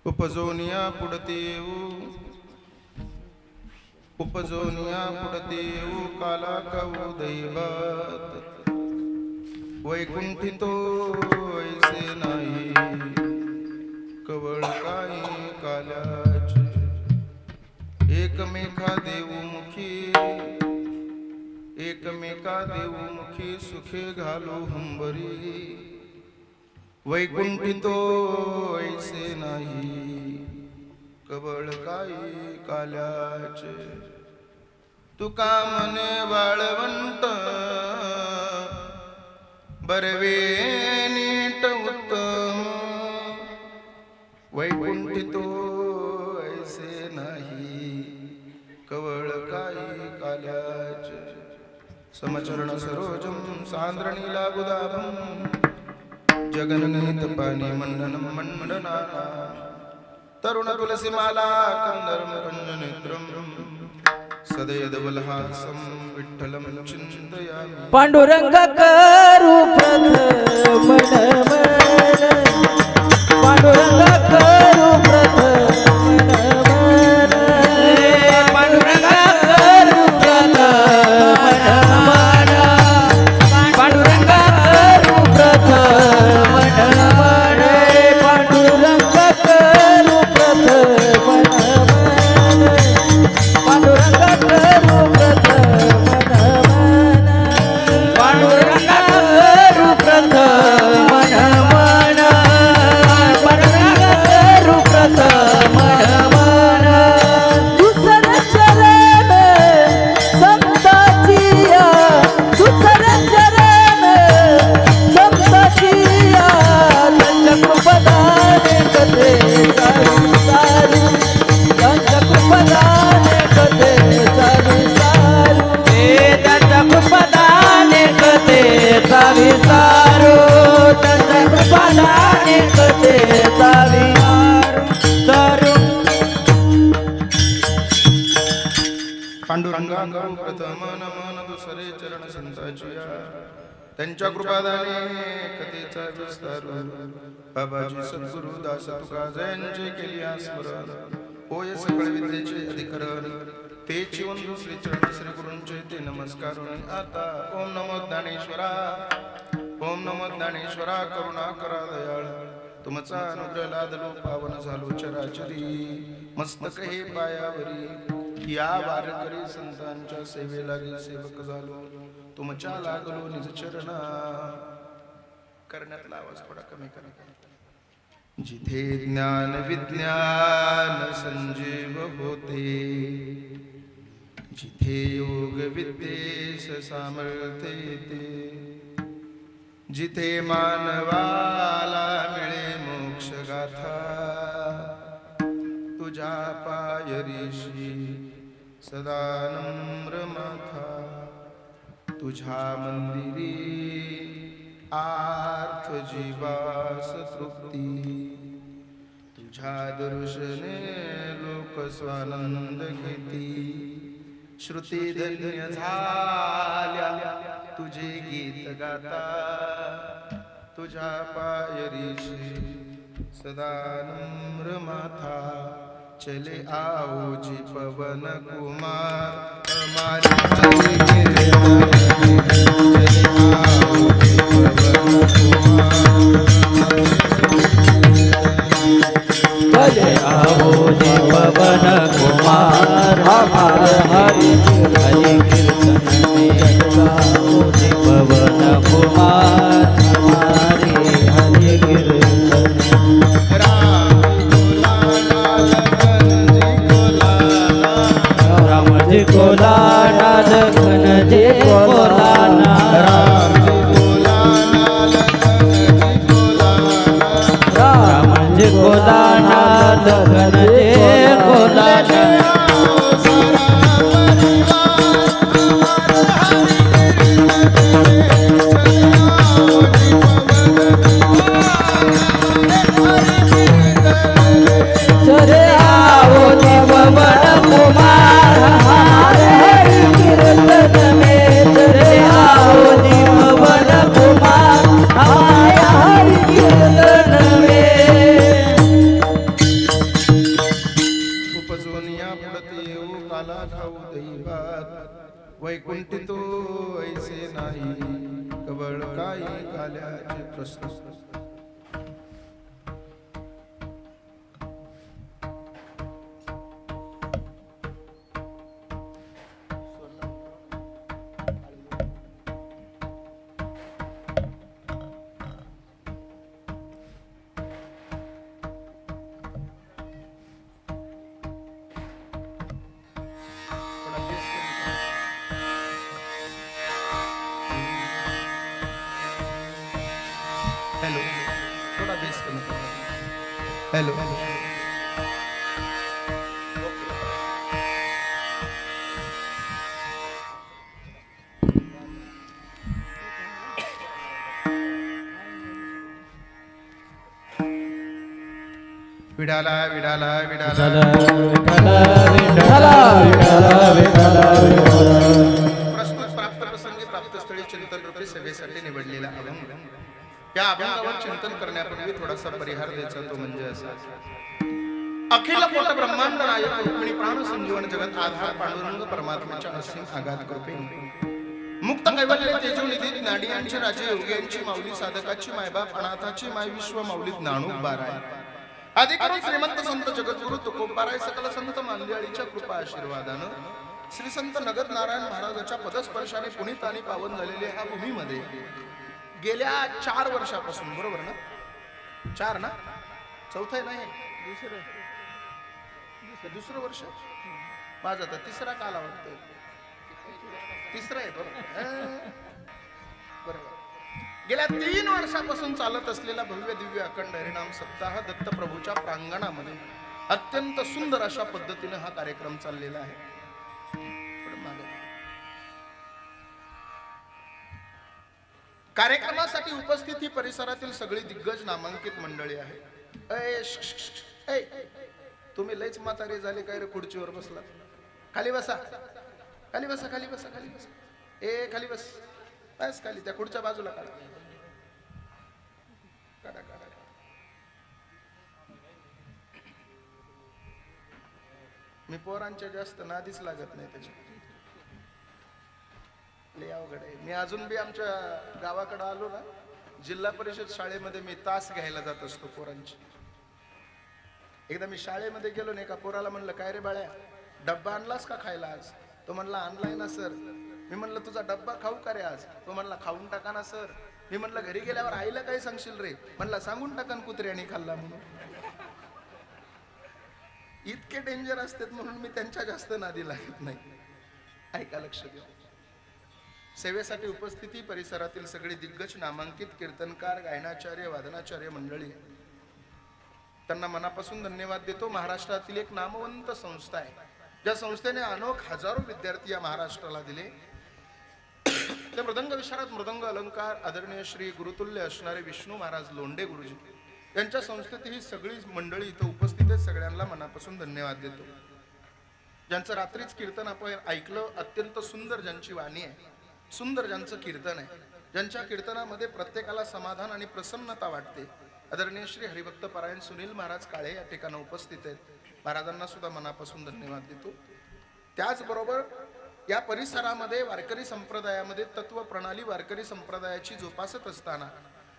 उपजोनिया पुढते येऊ काला कवू दैवत वैकुंठितो ऐसे नाही कवळ काही काल्याचे एकमेका देवमुखी सुखे घालो हंबरी वैकुंठितो ऐसे नाही कवळ काही काल्याचे तुका मने वाळवंत बरवे नीट उत्तम वैकुंठितो ऐसे नाही कवळ काही काल्याचे समचरण सरोजम सांद्रणीला गुदाभम जगन्नीत पाणी मंडनम मंडनाना तरुण तुलसी माला कंदरम कंजनेत्रम सदैवलहासम विठ्ठलम चिंतयामि पांडुरंग करू प्रथम नमन पांडुरंग करू प्रथम नमन पांडुरंग करू प्रथम नमन पांडुरंग करू प्रथम नमन पांडुरंग करू प्रथम नमन पांडुरंग करू प्रथम नमन पांडुरंग करू प्रथम नमन पांडुरंग करू प्रथम नमन दुसर चरण संताचिया दुसर चरण संताचिया त्यांच्या कृपदाने कथे सारू सारू त्यांच्या कृपदाने कथे सारू सारू त्यांच्या कृपदाने कथे सावी सारू त्यांच्या कृपदाने कथे सावी सारू पांडुरंगा करू प्रथम नमन दुसरे चरण संताचिया त्यांच्या कृपादाने कथेचा विस्तार बाबाजी सद्गुरु दास तुका जयांचे केली स्मरण होय सकळ विद्येचे अधिकरण तेची वंदू श्री चरण श्री गुरूंचे ते नमस्कार आता ओम नमो ज्ञानेश्वरा करुणा करा दयाळ तुमचा अनुग्रह लादलो पावन झालो चराचरी मस्तक हे पायावरी या वारकरी संतांच्या सेवेलागी सेवक झालो तुमच्या लागलो निज चरणा करण्यातला आवाज थोडा कमी करा जिथे ज्ञान विज्ञान संजीव होते जिथे योग विद्येस सामर्थ्य येते जिथे मानवाला मिळे मोक्ष गाथा तुझ्या पायरीशी सदा नम्र माथा तुझ्या मंदिरी आर्थ जीवास तृप्ती तुझ्या दर्शने लोक स्वानंद घेती श्रुती धन्य झाल्या तुझे गीत गाता तुझ्या पायरीशी सदा नम्र माथा चले आओ जी पवन कुमार हमारे चले आओ जी पवन कुमार चले आओ जी पवन कुमार हमारे हरि हरि कीर्तन में गाओ जी पवन कुमार हमारे हरि कीर्तन राम जी को लाना लखन जी को लाना राम जी को लाना लखन जी को लाना चले आओ जी पवन कुमार हमारे हरि कीर्तन में चले आओ जी पवन कुमार हमारे हरि कीर्तन में वैकुंठी तो ऐसे नाही कबळ काही काल्याचे प्रस्तुत. हॅलो, थोडा बेस कमी. हॅलो, विडाला विडाला विडाला प्रस्तुत प्राप्त प्रसंगी प्राप्त स्थळी चिंतन रूपी सभेसाठी निवडलेला अभंग. या अभंगावर चिंतन करण्यापूर्वी थोडासा परिहार द्यायचा, तो म्हणजे असा. अखिल कोट ब्रह्मांड नायक रुक्मिणी प्राण संजीवन जगत आधार पांडुरंग परमात्म्याच्या असीम आगाध कृपेने मुक्त कैवल्य तेजोनिधी ज्ञानियांची राजे योग्यांची माऊली साधकाची मायबाप अनाथाची माय विश्व माऊली ज्ञानोब बाराय आदि करून श्रीमंत संत जगद्गुरु तुकोबाराय सकल संत मांदियाळीच्या कृपा आशीर्वादानं श्री संत नगद नारायण महाराजांच्या पदस्पर्शाने पुनीत आणि पावन झालेले ह्या भूमीमध्ये गेल्या 4 वर्षापासून, बरोबर ना? 4 ना? चौथं आहे ना हे? दुसरं वर्ष माझं आता तिसरा काला वाटतोय. तिसरा आहे, बरोबर. गेल्या 3 वर्षापासून चालत असलेला भव्य दिव्य अखंड हरिनाम सप्ताह दत्तप्रभूच्या प्रांगणामध्ये अत्यंत सुंदर अशा पद्धतीने हा कार्यक्रम चाललेला आहे. कार्यक्रमासाठी उपस्थित ही परिसरातील सगळी दिग्गज नामांकित मंडळी आहे. तुम्ही लयच म्हातारे झाले काय रे, खुर्चीवर बसला? खाली बसा, खाली बसा, खाली बसा, खाली बसा. खाली बस, बस खाली. त्या खुर्च्या बाजूला काढा, काढा, काढा. मी पोरांच्या जास्त नादीच लागत नाही त्याच्या. लय अवघड आहे. मी अजून बी आमच्या गावाकडे आलो ना, जिल्हा परिषद शाळेमध्ये मी तास घ्यायला जात असतो पोरांची. एकदा मी शाळेमध्ये गेलो नाही का, पोराला म्हणलं काय रे बाळ्या, डब्बा आणलास का खायला आज? तो म्हणला आणलाय ना सर. मी म्हणलं तुझा डब्बा खाऊ का रे आज? तो म्हणला खाऊन टाका ना सर. मी म्हणलं घरी गेल्यावर आईला काय सांगशील रे? म्हणला सांगून टाका कुत्र्याने खाल्ला म्हणून. इतके डेंजर असतात म्हणून मी त्यांच्या जास्त नादी लागत नाही. ऐका, लक्ष द्या. सेवेसाठी उपस्थिती परिसरातील सगळे दिग्गज नामांकित कीर्तनकार, गायनाचार्य, वादनाचार्य मंडळी, त्यांना मनापासून धन्यवाद देतो. महाराष्ट्रातील एक नामवंत संस्था आहे, ज्या संस्थेने अनोख हजारो विद्यार्थी या महाराष्ट्राला दिले. त्या मृदंग विशारद मृदंग अलंकार आदरणीय श्री गुरुतुल्य असणारे विष्णू महाराज लोंढे गुरुजी यांच्या संस्थेत ही सगळी मंडळी इथं उपस्थित आहेत. सगळ्यांना मनापासून धन्यवाद देतो. ज्यांचं रात्रीच कीर्तन आपण ऐकलं, अत्यंत सुंदर ज्यांची वाणी आहे, सुंदर ज्यांचं कीर्तन आहे, ज्यांच्या कीर्तनामध्ये प्रत्येकाला समाधान आणि प्रसन्नता वाटते, आदरणीय श्री हरिभक्त परायण सुनील महाराज काळे या ठिकाणी उपस्थित आहेत. महाराजांना सुद्धा मनापासून धन्यवाद देतो. त्याचबरोबर या परिसरामध्ये वारकरी संप्रदायामध्ये तत्व प्रणाली वारकरी संप्रदायाची जोपासत असताना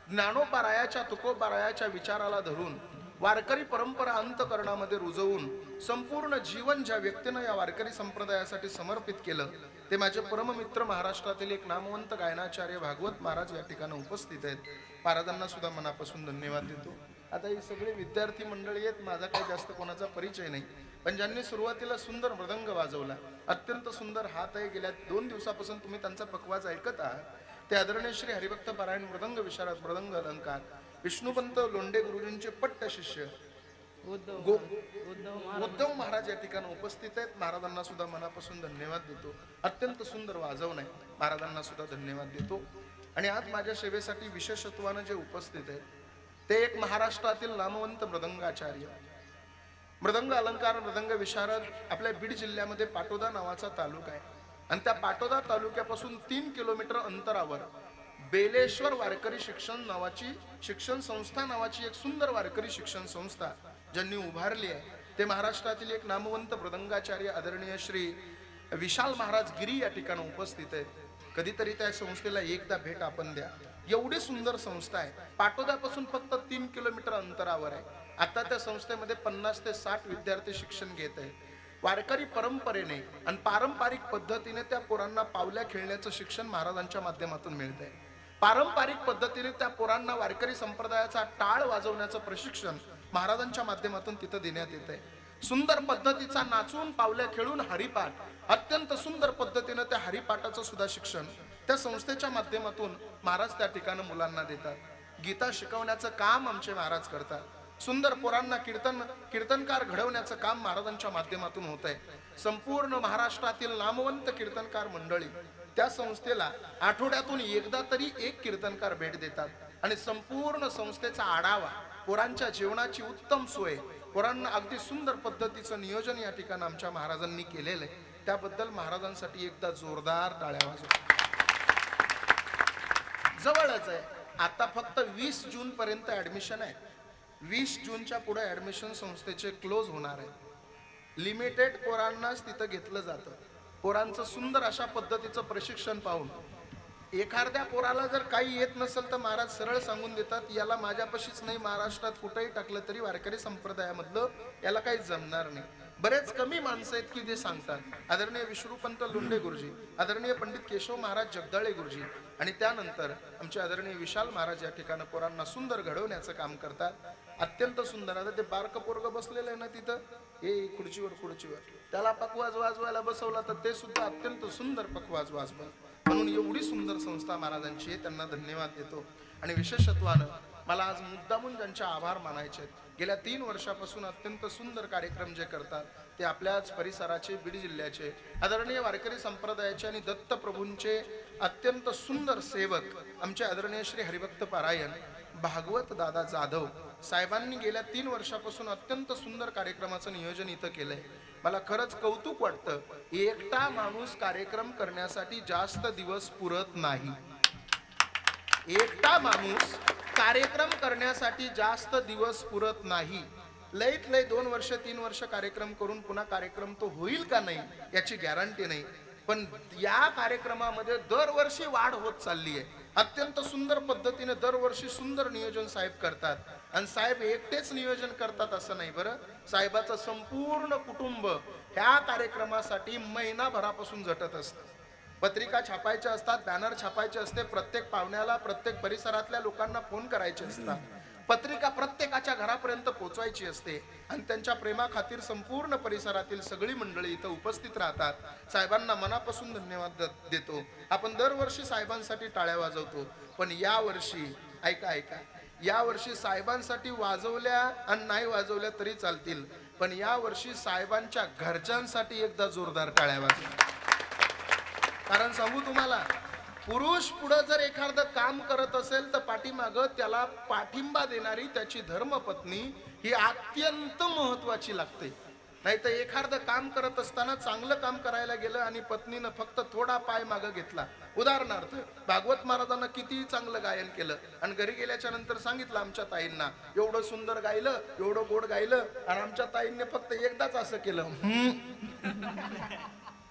ज्ञानोबारायाच्या तुकोबारायाच्या विचाराला धरून वारकरी परंपरा अंतकरणामध्ये रुजवून संपूर्ण जीवन ज्या व्यक्तीनं या वारकरी संप्रदायासाठी समर्पित केलं, ते माझे परममित्र महाराष्ट्रातील एक नामवंत गायनाचार्य भागवत महाराज या ठिकाणी उपस्थित आहेत. महाराजांना सुद्धा मनापासून धन्यवाद देतो. आता ही सगळे विद्यार्थी मंडळी आहेत, माझा काही जास्त कोणाचा परिचय नाही, पण ज्यांनी सुरुवातीला सुंदर मृदंग वाजवला, अत्यंत सुंदर हात आहे, गेल्या 2 दिवसापासून तुम्ही त्यांचा पकवाज ऐकत आहात, ते आदरणीय श्री हरिभक्त पारायण मृदंग विशारद मृदंग अलंकार विष्णुपंत लोंढे गुरुजींचे पट्ट शिष्य उद्धव महाराज या ठिकाणी उपस्थित आहेत. महाराजांना सुद्धा मनापासून धन्यवाद देतो. अत्यंत सुंदर वाजवण आहे, महाराजांना सुद्धा धन्यवाद देतो. आणि आज माझ्या सेवेसाठी विशेषत्वानं जे उपस्थित आहेत ते एक महाराष्ट्रातील नामवंत मृदंगाचार्य, मृदंग अलंकार मृदंग विशारद. आपल्या बीड जिल्ह्यामध्ये पाटोदा नावाचा तालुका आहे आणि त्या पाटोदा तालुक्यापासून 3 किलोमीटर अंतरावर बेलेश्वर वारकरी शिक्षण संस्था नावाची एक सुंदर वारकरी शिक्षण संस्था ज्यांनी उभारली आहे, ते महाराष्ट्रातील एक नामवंत मृदंगाचार्य आदरणीय श्री विशाल महाराज गिरी या ठिकाणी उपस्थित आहेत. कधीतरी त्या संस्थेला एकदा भेट आपण द्या. एवढी सुंदर संस्था आहे. पाटोद्यापासून फक्त 3 किलोमीटर अंतरावर आहे. आता त्या संस्थेमध्ये 50 ते 60 विद्यार्थी शिक्षण घेत आहेत. वारकरी परंपरेने आणि पारंपरिक पद्धतीने त्या पोरांना पावल्या खेळण्याचं शिक्षण महाराजांच्या माध्यमातून मिळत आहे. पारंपरिक पद्धतीने त्या पोरांना वारकरी संप्रदायाचा टाळ वाजवण्याचं प्रशिक्षण महाराजांच्या माध्यमातून तिथं देण्यात येत आहे. सुंदर पद्धतीचा नाचून पावल्या खेळून हरिपाठ, अत्यंत सुंदर पद्धतीने त्या हरिपाठाचं सुद्धा शिक्षण त्या संस्थेच्या माध्यमातून महाराज त्या ठिकाणी मुलांना देतात. गीता शिकवण्याचं काम आमचे महाराज करतात. सुंदर पोरांना कीर्तनकार घडवण्याचं काम महाराजांच्या माध्यमातून होत आहे. संपूर्ण महाराष्ट्रातील नामवंत कीर्तनकार मंडळी त्या संस्थेला आठवड्यातून एकदा तरी एक कीर्तनकार भेट देतात आणि संपूर्ण संस्थेचा आढावा, पोरांच्या जीवनाची उत्तम सोय, पोरांना अगदी सुंदर पद्धतीचं नियोजन या ठिकाणी आमच्या महाराजांनी केलेलं आहे. त्याबद्दल महाराजांसाठी एकदा जोरदार टाळ्या वाजवा. जवळच आहे. आता फक्त 20 जून पर्यंत ऍडमिशन आहे. 20 जूनच्या पुढे ऍडमिशन संस्थेचे क्लोज होणार आहे. लिमिटेड पोरांनाच तिथं घेतलं जातं. पोरांचं सुंदर अशा पद्धतीचं प्रशिक्षण पाहून एखाद्या पोराला जर काही येत नसेल तर महाराज सरळ सांगून देतात, याला माझ्यापाशीच नाही, महाराष्ट्रात कुठेही टाकलं तरी वारकरी संप्रदायामधलं याला काही जमणार नाही. बरेच कमी माणसं आहेत की ते सांगतात. आदरणीय विष्णुपंत लोंढे गुरुजी, आदरणीय पंडित केशव महाराज जगदाळे गुरुजी आणि त्यानंतर आमचे आदरणीय विशाल महाराज या ठिकाणी पोरांना सुंदर घडवण्याचं काम करतात. अत्यंत सुंदर. आता ते बारकं पोरगं बसलेलं आहे ना तिथं, हे खुर्चीवर त्याला पखवाज वाजवायला बसवला तर ते सुद्धा अत्यंत सुंदर पखवाज वाजवल. म्हणून एवढी सुंदर संस्था महाराजांची आहे, त्यांना धन्यवाद देतो. आणि विशेषत्वानं मला आज मुद्दामून ज्यांचे आभार मानायचे आहेत, गेल्या 3 वर्षापासून अत्यंत सुंदर कार्यक्रम जे करतात ते आपल्याच परिसराचे, बीड जिल्ह्याचे आदरणीय वारकरी संप्रदायाचे आणि दत्त प्रभूंचे अत्यंत सुंदर सेवक आमचे आदरणीय श्री हरिभक्त पारायण भागवत दादा जाधव साहेबांनी गेल्या 3 वर्षापासून अत्यंत सुंदर कार्यक्रमाचं नियोजन इथं केलंय. मला खरंच कौतुक वाटतं. एकटा माणूस कार्यक्रम करण्यासाठी जास्त दिवस पुरत नाही. एकटा माणूस कार्यक्रम करण्यासाठी जास्त दिवस पुरत नाही. लईत लई 2 वर्ष 3 वर्ष कार्यक्रम करून पुन्हा कार्यक्रम तो होईल का नाही याची गॅरंटी नाही. पण या कार्यक्रमामध्ये दरवर्षी वाढ होत चालली आहे. अत्यंत सुंदर पद्धतीने दरवर्षी सुंदर नियोजन साहेब करतात. आणि साहेब एकटेच नियोजन करतात असं नाही बरं. साहेबाचं संपूर्ण कुटुंब ह्या कार्यक्रमासाठी महिनाभरापासून झटत असतं. पत्रिका छापायच्या असतात, बॅनर छापायचे असते, प्रत्येक पाहुण्याला, प्रत्येक परिसरातल्या लोकांना फोन करायचे असतात, पत्रिका प्रत्येकाच्या घरापर्यंत पोहोचवायची असते. आणि त्यांच्या प्रेमाखातीर संपूर्ण परिसरातील सगळी मंडळी इथं उपस्थित राहतात. साहेबांना मनापासून धन्यवाद देतो. आपण दरवर्षी साहेबांसाठी टाळ्या वाजवतो, पण यावर्षी ऐका यावर्षी साहेबांसाठी वाजवल्या आणि नाही वाजवल्या तरी चालतील, पण यावर्षी साहेबांच्या घरच्यांसाठी एकदा जोरदार टाळ्या वाजवा. कारण सांगू तुम्हाला, पुरुष पुढे जर एखादं काम करत असेल तर पाठीमागं त्याला पाठिंबा देणारी त्याची धर्मपत्नी ही अत्यंत महत्वाची लागते. नाही तर एखादं काम करत असताना चांगलं काम करायला गेलं आणि पत्नीनं फक्त थोडा पाय मागं घेतला. उदाहरणार्थ भागवत महाराजांना किती चांगलं गायन केलं आणि घरी गेल्याच्या नंतर सांगितलं आमच्या ताईंना, एवढं सुंदर गायलं, एवढं गोड गायलं, आणि आमच्या ताईंनी फक्त एकदाच असं केलं.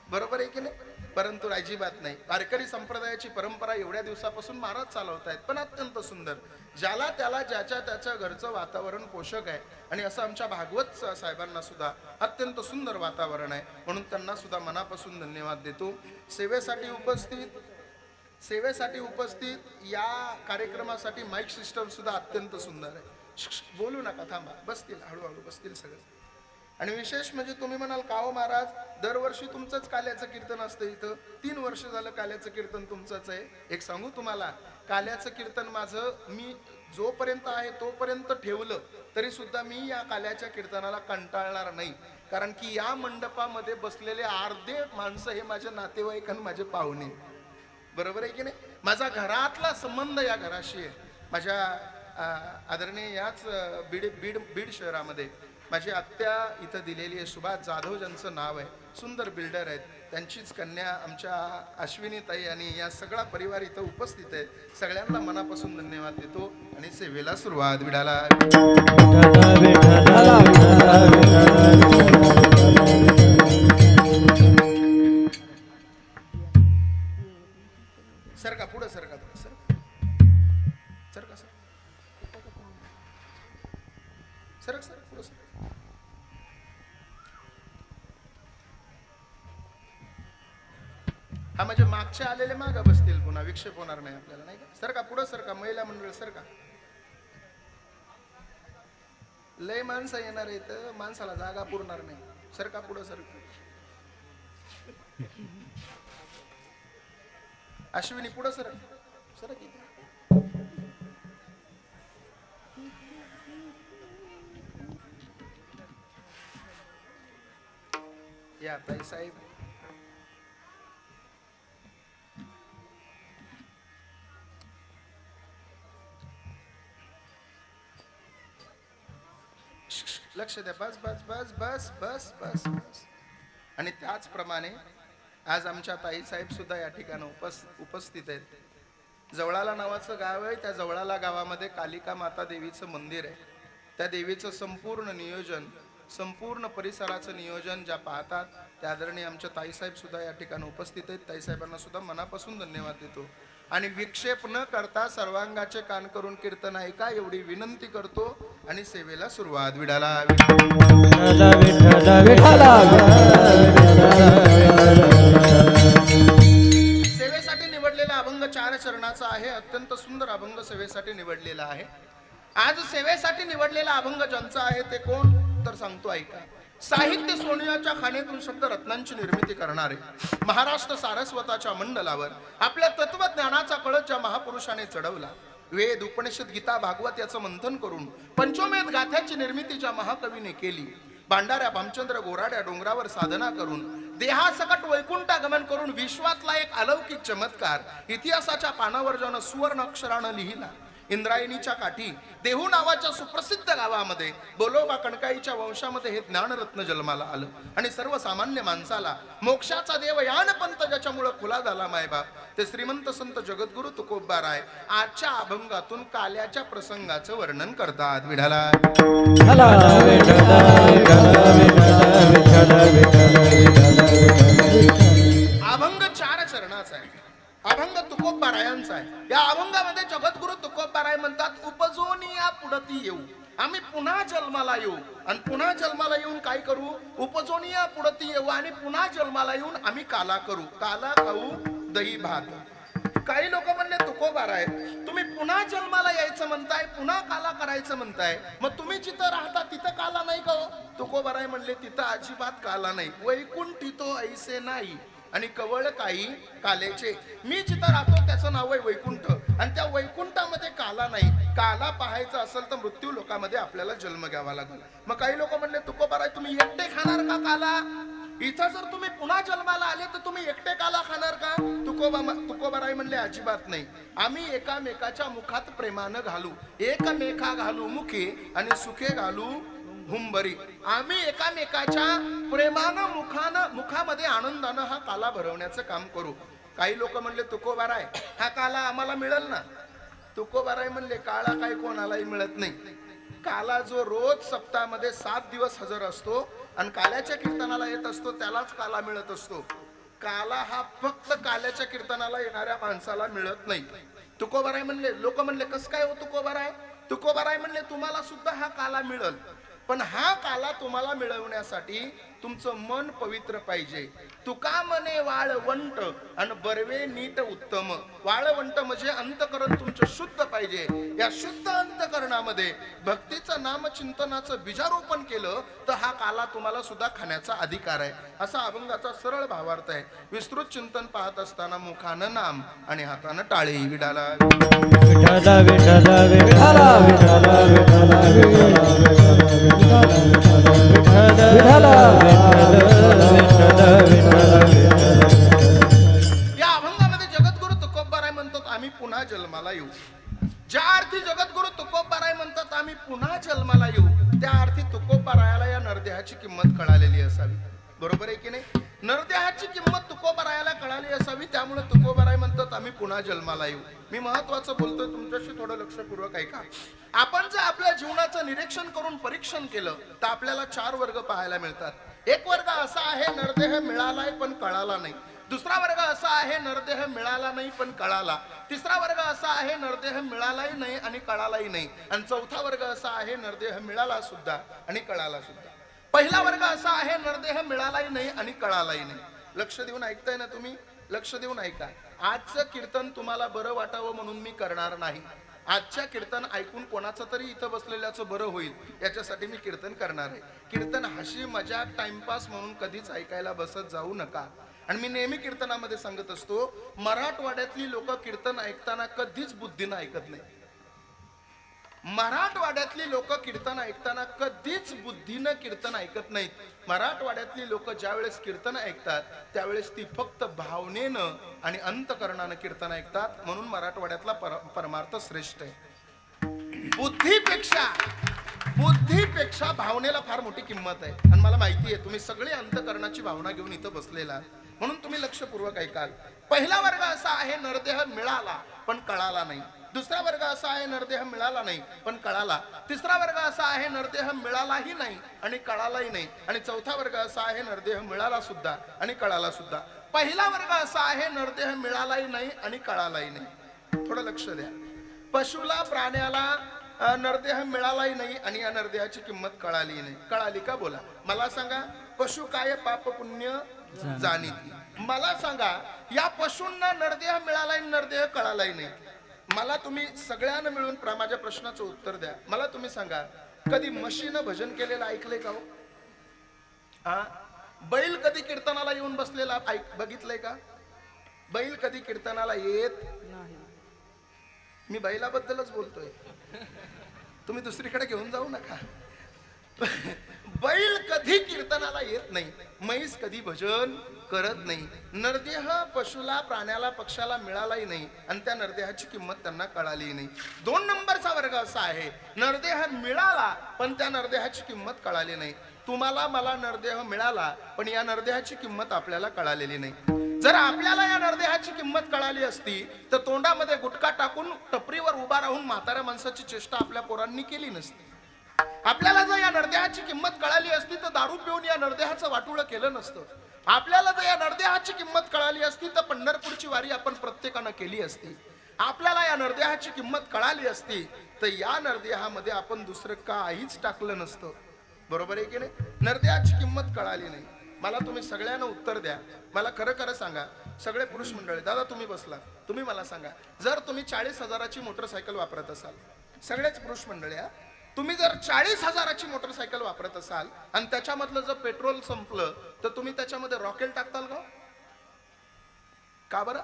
बरोबर आहे की नाही? परंतु अजिबात नाही. वारकरी संप्रदायाची परंपरा एवढ्या दिवसापासून महाराज चालवत आहेत, पण अत्यंत सुंदर. ज्याला त्याला ज्याच्या त्याच्या घरचं वातावरण पोषक आहे. आणि असं आमच्या भागवत साहेबांना सुद्धा अत्यंत सुंदर वातावरण आहे. म्हणून त्यांना सुद्धा मनापासून धन्यवाद देतो. सेवेसाठी उपस्थित या कार्यक्रमासाठी माईक सिस्टम सुद्धा अत्यंत सुंदर आहे. बोलू नका, थांबा, बसतील, हळूहळू बसतील सगळे. आणि विशेष म्हणजे तुम्ही म्हणाल का हो महाराज, दरवर्षी तुमचंच काल्याचं कीर्तन असतं इथं, 3 वर्ष झालं काल्याचं कीर्तन तुमचंच आहे. एक सांगू तुम्हाला, काल्याचं कीर्तन माझं मी जोपर्यंत आहे तोपर्यंत ठेवलं तरी सुद्धा मी या काल्याच्या कीर्तनाला कंटाळणार नाही. कारण की या मंडपामध्ये बसलेले अर्धे माणसं हे माझे नातेवाईक आणि माझे पाहुणे. बरोबर आहे की नाही? माझा घरातला संबंध या घराशी आहे. माझ्या आदरणीय याच बीड शहरामध्ये माझी आत्या इथं दिलेली आहे, सुभाष जाधव ज्यांचं नाव आहे, सुंदर बिल्डर आहेत. त्यांचीच कन्या आमच्या अश्विनीताई आणि या सगळा परिवार इथं उपस्थित आहे. सगळ्यांना मनापासून धन्यवाद देतो आणि सेवेला सुरुवात. विडाला सरक सरक पुढं सरक. हा म्हणजे मागचे आलेले मागा बसतील, पुन्हा विक्षेप होणार नाही आपल्याला, नाही का? सरका पुढं सरका, महिला मंडळ सरका. लय माणसं येणार आहेत, माणसाला जागा पुरणार नाही. सरका पुढं सरका. अश्विनी पुढं सरक सरक इथे. या ताई साहेब. लक्ष द्या. बस बस बस बस बस बस बस. आणि त्याचप्रमाणे आज आमच्या ताई साहेब सुद्धा या ठिकाणी उपस्थित आहेत. जवळाला नावाचं गाव आहे. त्या जवळाला गावामध्ये कालिका माता देवीचं मंदिर आहे. त्या देवीचं संपूर्ण नियोजन, संपूर्ण परिसराचं नियोजन ज्या पाहतात त्या आदरणीय आमच्या ताईसाहेब सुद्धा या ठिकाणी उपस्थित आहेत. ताईसाहेबांना सुद्धा मनापासून धन्यवाद देतो. आणि विक्षेप न करता सर्वांगाचे कान करून कीर्तन ऐका एवढी विनंती करतो आणि सेवेला सुरुवात. विडाला सेवेसाठी निवडलेला अभंग 4 चरणाचा आहे. अत्यंत सुंदर अभंग सेवेसाठी निवडलेला आहे. आज सेवेसाठी निवडलेला अभंग ज्यांचा आहे ते कोण तर सांगतो ऐका. साहित्य सोनियाच्या खाणीतून शब्द रत्नांची निर्मिती करणारे महाराष्ट्र सारस्वताच्या मंडलावर आपल्या तत्वज्ञानाचा कळस ज्या महापुरुषाने चढवला, वेद उपनिषद गीता भागवत याचं मंथन करून पंचोमेध गाथ्याची निर्मिती ज्या महाकवीने केली, भांडाऱ्या भामचंद्र गोराड्या डोंगरावर साधना करून देहासकट वैकुंठागमन करून विश्वातला एक अलौकिक चमत्कार इतिहासाच्या पानावर ज्यानं सुवर्ण अक्षरानं लिहिला. इंद्रायणीच्या काठी देहू नावाच्या सुप्रसिद्ध गावामध्ये बोलोबा कणकाईच्या वंशामध्ये हे ज्ञानरत्न जन्माला आलं. आणि सर्वसामान्य माणसाला मोक्षाचा देव यान पंथ ज्याच्यामुळे खुला झाला मायबाप ते श्रीमंत संत जगद्गुरु तुकोबाराय आजच्या अभंगातून काल्याच्या प्रसंगाचं वर्णन करतात. विढाला अभंग 4 चरणाचा आहे. अभंग तुकोबारायांचा आहे. या अभंगामध्ये जगद्गुरु तुकोबाराय म्हणतात, उपजोनिया पुढती येऊ, आम्ही पुन्हा जन्माला येऊ. आणि पुन्हा जन्माला येऊन काय करू? उपजोनिया पुढती येऊ आणि पुन्हा जन्माला येऊन आम्ही काला करू. काला खाऊ दही भात. काही लोक म्हणले तुकोबाराय तुम्ही पुन्हा जन्माला यायचं म्हणताय, पुन्हा काला करायचं म्हणताय, मग तुम्ही जिथं राहता तिथं काला नाही का हो? तुकोबाराय म्हणले तिथं अजिबात काला नाही. वैकुंठी तो ऐसे नाही आणि कवळ काही कालेचे. मी जिथं राहतो त्याचं नाव आहे वैकुंठ आणि त्या वैकुंठामध्ये काला नाही. काला पाहायचा असेल तर मृत्यू लोकामध्ये आपल्याला जन्म घ्यावा लागेल. मग काही लोक म्हणले तुकोबाराय तुम्ही एकटे खाणार का काला? इथं जर तुम्ही पुन्हा जन्माला आले तर तुम्ही एकटे काला खाणार का? तुकोबाराय म्हणले अजिबात नाही. आम्ही एकामेकाच्या मुखात प्रेमानं घालू, एकमेका घालू मुखे आणि सुखे घालू हुंबरी. आम्ही एकामेकाच्या प्रेमानं मुखामध्ये आनंदानं हा काला भरवण्याचं काम करू. काही लोक म्हणले तुकोबाराय हा काला आम्हाला मिळेल ना? तुकोबाराय म्हणले काळा काय कोणालाही मिळत नाही. काला जो रोज सप्ताहामध्ये 7 दिवस हजर असतो आणि काल्याच्या कीर्तनाला येत असतो त्यालाच काला मिळत असतो. काला हा फक्त काल्याच्या कीर्तनाला येणाऱ्या माणसाला मिळत नाही. तुकोबाराय म्हणले, लोक म्हणले कस काय हो तुकोबाराय? तुकोबाराय म्हणले तुम्हाला सुद्धा हा काला मिळेल, पण हा काला तुम्हाला मिळवण्यासाठी तुमचं मन पवित्र पाहिजे. तुका मने वाळवंट आणि बरवे नीट उत्तम. वाळवंट म्हणजे अंतकरण तुमचं शुद्ध पाहिजे. या शुद्ध अंतकरणामध्ये भक्तीचं नामचिंतनाचं बीजारोपण केलं तर हा काला तुम्हाला सुद्धा खाण्याचा अधिकार आहे. असा अभंगाचा सरळ भावार्थ आहे. विस्तृत चिंतन पाहत असताना मुखानं नाम आणि हातानं टाळी. विडाला या अभंगामध्ये जगद्गुरु तुकोबाराय म्हणतात आम्ही पुन्हा जन्माला येऊ. ज्या अर्थी जगद्गुरु तुकोबाराय म्हणतात आम्ही पुन्हा जन्माला येऊ, त्या अर्थी तुकोबारायाला या नरदेहाची किंमत कळालेली असावी. बरोबर आहे की नाही? नरदेहाची किंमत तुकोबारायाला कळाली असावी. त्यामुळे तुकोबाराय म्हणतात आम्ही पुन्हा जन्माला येऊ. मी महत्वाचं बोलतोय तुमच्याशी, थोडं लक्षपूर्वक ऐका. आपण जर आपल्या जीवनाचं निरीक्षण करून परीक्षण केलं तर आपल्याला 4 वर्ग पाहायला मिळतात. एक वर्ग असा आहे नरदेह मिळालाय पण कळाला नाही. दुसरा वर्ग असा आहे नरदेह मिळाला नाही पण कळाला. तिसरा वर्ग असा आहे नरदेह मिळालाही नाही आणि कळालाही नाही. आणि चौथा वर्ग असा आहे नरदेह मिळाला सुद्धा आणि कळाला सुद्धा. पहिला वर्ग असा आहे नरदेह मिळालाही नाही आणि कळालाही नाही. लक्ष देऊन ऐकताय ना तुम्ही? लक्ष देऊन ऐका. आजचं कीर्तन तुम्हाला बरं वाटावं म्हणून मी करणार नाही. आजच्या कीर्तन ऐकून कोणाचं तरी इथं बसलेल्याचं बरं होईल याच्यासाठी मी कीर्तन करणार आहे. कीर्तन हशी मजाक टाइमपास म्हणून कधीच ऐकायला बसत जाऊ नका. आणि मी नेहमी कीर्तनामध्ये सांगत असतो, मराठवाड्यातली लोक कीर्तन ऐकताना कधीच बुद्धीनं ऐकत नाही. मराठवाड्यातली लोक कीर्तन ऐकताना कधीच बुद्धीनं कीर्तन ऐकत नाहीत. मराठवाड्यातली लोक ज्या वेळेस कीर्तन ऐकतात त्यावेळेस ती फक्त भावनेनं आणि अंतकरणानं कीर्तन ऐकतात. म्हणून मराठवाड्यातला परमार्थ श्रेष्ठ आहे. बुद्धीपेक्षा भावनेला फार मोठी किंमत आहे. आणि मला माहिती आहे तुम्ही सगळे अंतकरणाची भावना घेऊन इथं बसलेला, म्हणून तुम्ही लक्षपूर्वक ऐकाल. पहिला वर्ग असा आहे नरदेह मिळाला पण कळाला नाही. दुसरा वर्ग असा आहे नरदेह मिळाला नाही पण कळाला. तिसरा वर्ग असा आहे नरदेह मिळालाही नाही आणि कळालाही नाही. आणि चौथा वर्ग असा आहे नरदेह मिळाला सुद्धा आणि कळाला सुद्धा. पहिला वर्ग असा आहे नरदेह मिळालाही नाही आणि कळालाही नाही. थोडं लक्ष द्या. पशुला प्राण्याला नरदेह मिळालाही नाही आणि या नरदेहाची किंमत कळाली नाही. कळाली का बोला? मला सांगा. पशु काय पाप पुण्य जाणीती. मला सांगा या पशूंना नरदेह मिळालाही नरदेह कळालाही नाही. मला तुम्ही सगळ्यांना मिळून माझ्या प्रश्नाचं उत्तर द्या. मला तुम्ही सांगा कधी म्हशीनं भजन केलेलं ऐकलंय का हो? हा, बैल कधी कीर्तनाला येऊन बसलेला बघितलंय का? बैल कधी कीर्तनाला येत नाही. मी बैलाबद्दलच बोलतोय, तुम्ही दुसरीकडे घेऊन जाऊ नका. बैल कधी कीर्तनाला येत नाही. म्हैस कधी भजन करत नाही. नरदेह पशुला प्राण्याला पक्षाला मिळालाही नाही आणि त्या नरदेहाची किंमत त्यांना कळाली नाही. 2 नंबरचा वर्ग असा आहे नरदेह मिळाला पण त्या नरदेहाची किंमत कळाली नाही. तुम्हाला मला नरदेह मिळाला पण या नरदेहाची किंमत आपल्याला कळालेली नाही. जर आपल्याला या नरदेहाची किंमत कळाली असती तर तोंडामध्ये गुटखा टाकून टपरीवर उभा राहून म्हाताऱ्या माणसाची चेष्टा आपल्या पोरांनी केली नसती. आपल्याला जर या नरदेहाची किंमत कळाली असती तर दारू पिऊन या नरदेहाचं वाटोळं केलं नसतं. आपल्याला जर या नरदेहाची किंमत कळाली असती तर पंढरपूरची वारी आपण प्रत्येकानं केली असती. आपल्याला या नरदेहाची किंमत कळाली असती तर या नरदेहामध्ये आपण दुसरं काहीच टाकलं नसतं. बरोबर आहे की नाही? नरदेहाची किंमत कळाली नाही. मला तुम्ही सगळ्यांना उत्तर द्या. मला खरं खरं सांगा. सगळे पुरुष मंडळी, दादा तुम्ही बसला, तुम्ही मला सांगा, जर तुम्ही 40,000ची मोटरसायकल वापरत असाल, सगळेच पुरुष मंडळी, तुम्ही जर 40,000ची मोटरसायकल वापरत असाल आणि त्याच्यामधलं जर पेट्रोल संपलं तर तुम्ही त्याच्यामध्ये रॉकेल टाकताल का? का बरं?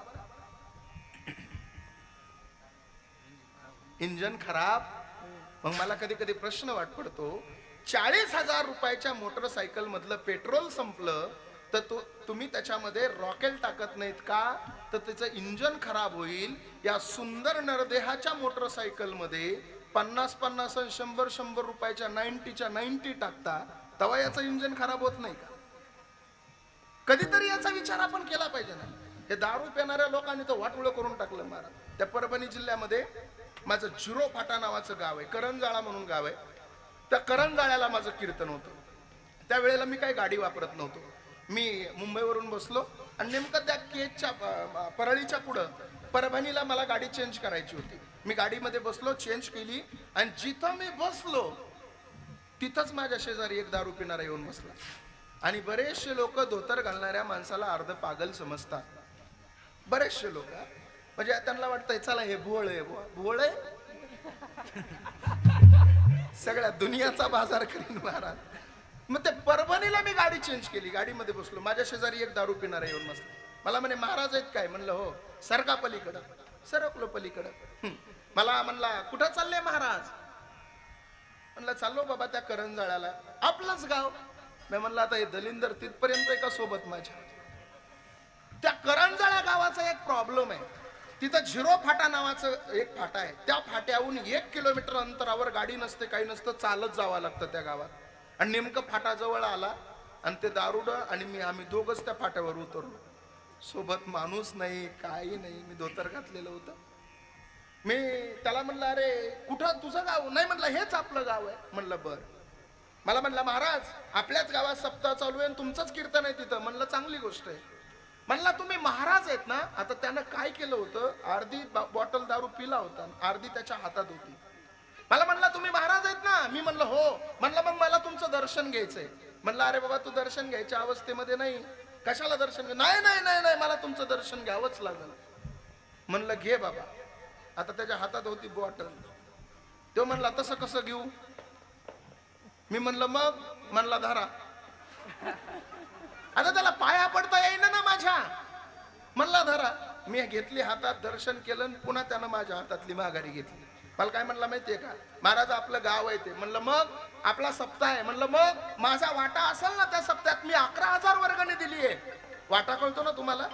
इंजन खराब. मग मला कधी कधी प्रश्न वाट पडतो, 40,000 रुपयाच्या मोटरसायकल मधलं पेट्रोल संपलं तर तुम्ही त्याच्यामध्ये रॉकेल टाकत नाहीत का? तर त्याचं इंजन खराब होईल. या सुंदर नरदेहाच्या मोटरसायकल मध्ये 50-50 आणि 100-100 रुपयाच्या 90 टाकता, तेव्हा याचं इंजन खराब होत नाही का? कधीतरी याचा विचार आपण केला पाहिजे ना. हे दारू पिणाऱ्या लोकांनी तर वाटोळं करून टाकलं महाराज. त्या परभणी जिल्ह्यामध्ये माझं झिरो फाटा नावाचं गाव आहे, करंजाळा म्हणून गाव आहे. त्या करंजाळ्याला माझं कीर्तन होतं. त्यावेळेला मी काही गाडी वापरत नव्हतो. मी मुंबईवरून बसलो आणि नेमकं त्या केजच्या परळीच्या पुढं परभणीला मला गाडी चेंज करायची होती. मी गाडीमध्ये बसलो, चेंज केली आणि जिथं मी बसलो तिथंच माझ्या शेजारी एक दारू पिणारा येऊन बसला. आणि बरेचसे लोक धोतर घालणाऱ्या माणसाला अर्ध पागल समजतात. बरेचसे लोक म्हणजे त्यांना वाटतंय चला हे भुवळ आहे, भुवळ आहे, सगळ्या दुनियाचा बाजार करीन महाराज. मग ते परभणीला मी गाडी चेंज केली, गाडीमध्ये बसलो, माझ्या शेजारी एक दारू पिणारा येऊन बसला. मला म्हणे महाराज आहेत काय? म्हणलं हो. सरका पलीकडं. सरकलो पलीकडं. मला म्हणला कुठं चालले महाराज? म्हणलं चाललो बाबा त्या करंजाळ्याला. आपलंच गाव. मी म्हणलं आता हे दलिंदर तिथपर्यंत आहे का सोबत माझ्या? त्या करंजाळ्या गावाचा एक प्रॉब्लेम आहे. तिथं झिरो फाटा नावाचं एक फाटा आहे. त्या फाट्याहून 1 किलोमीटर अंतरावर गाडी नसते, काही नसतं, चालत जावं लागतं त्या गावात. आणि नेमकं फाटा जवळ आला आणि ते दारुड आणि आम्ही दोघंच त्या फाट्यावर उतरलो. सोबत माणूस नाही, काही नाही. मी धोतर घातलेलं होतं. मी त्याला म्हणलं अरे कुठं तुझं गाव? नाही म्हणलं हेच आपलं गाव आहे. म्हणलं बर. मला म्हणलं महाराज आपल्याच गावात सप्ताह चालू आहे आणि तुमचंच कीर्तन आहे तिथं. म्हणलं चांगली गोष्ट आहे. म्हणला तुम्ही महाराज आहेत ना. आता त्यानं काय केलं होतं, अर्धी बॉटल दारू पिला होता, अर्धी त्याच्या हातात होती. मला म्हणला तुम्ही महाराज आहेत ना. मी म्हणलं हो. म्हणलं मग मला तुमचं दर्शन घ्यायचंय. म्हणलं अरे बाबा, तू दर्शन घ्यायच्या अवस्थेमध्ये नाही, कशाला दर्शन घ्या. नाही नाही नाही नाही, मला तुमचं दर्शन घ्यावंच लागलं. म्हणलं घे बाबा. आता त्याच्या हातात होती बॉटल. तो म्हणला तसं कसं घेऊ. मी म्हणलं मग. म्हणला धरा. आता त्याला पाया पडता येईना ना माझ्या. म्हणला धरा. मी घेतली हातात, दर्शन केलं आणि पुन्हा त्यानं माझ्या हातातली माघारी घेतली. मला काय म्हणला माहितीये का, महाराज आपलं गाव आहे ते. म्हणलं मग आपला सप्ताह आहे. म्हणलं मग माझा वाटा असेल ना त्या सप्त्यात. मी 11,000 वर्गणी दिली आहे. वाटा कळतो ना तुम्हाला.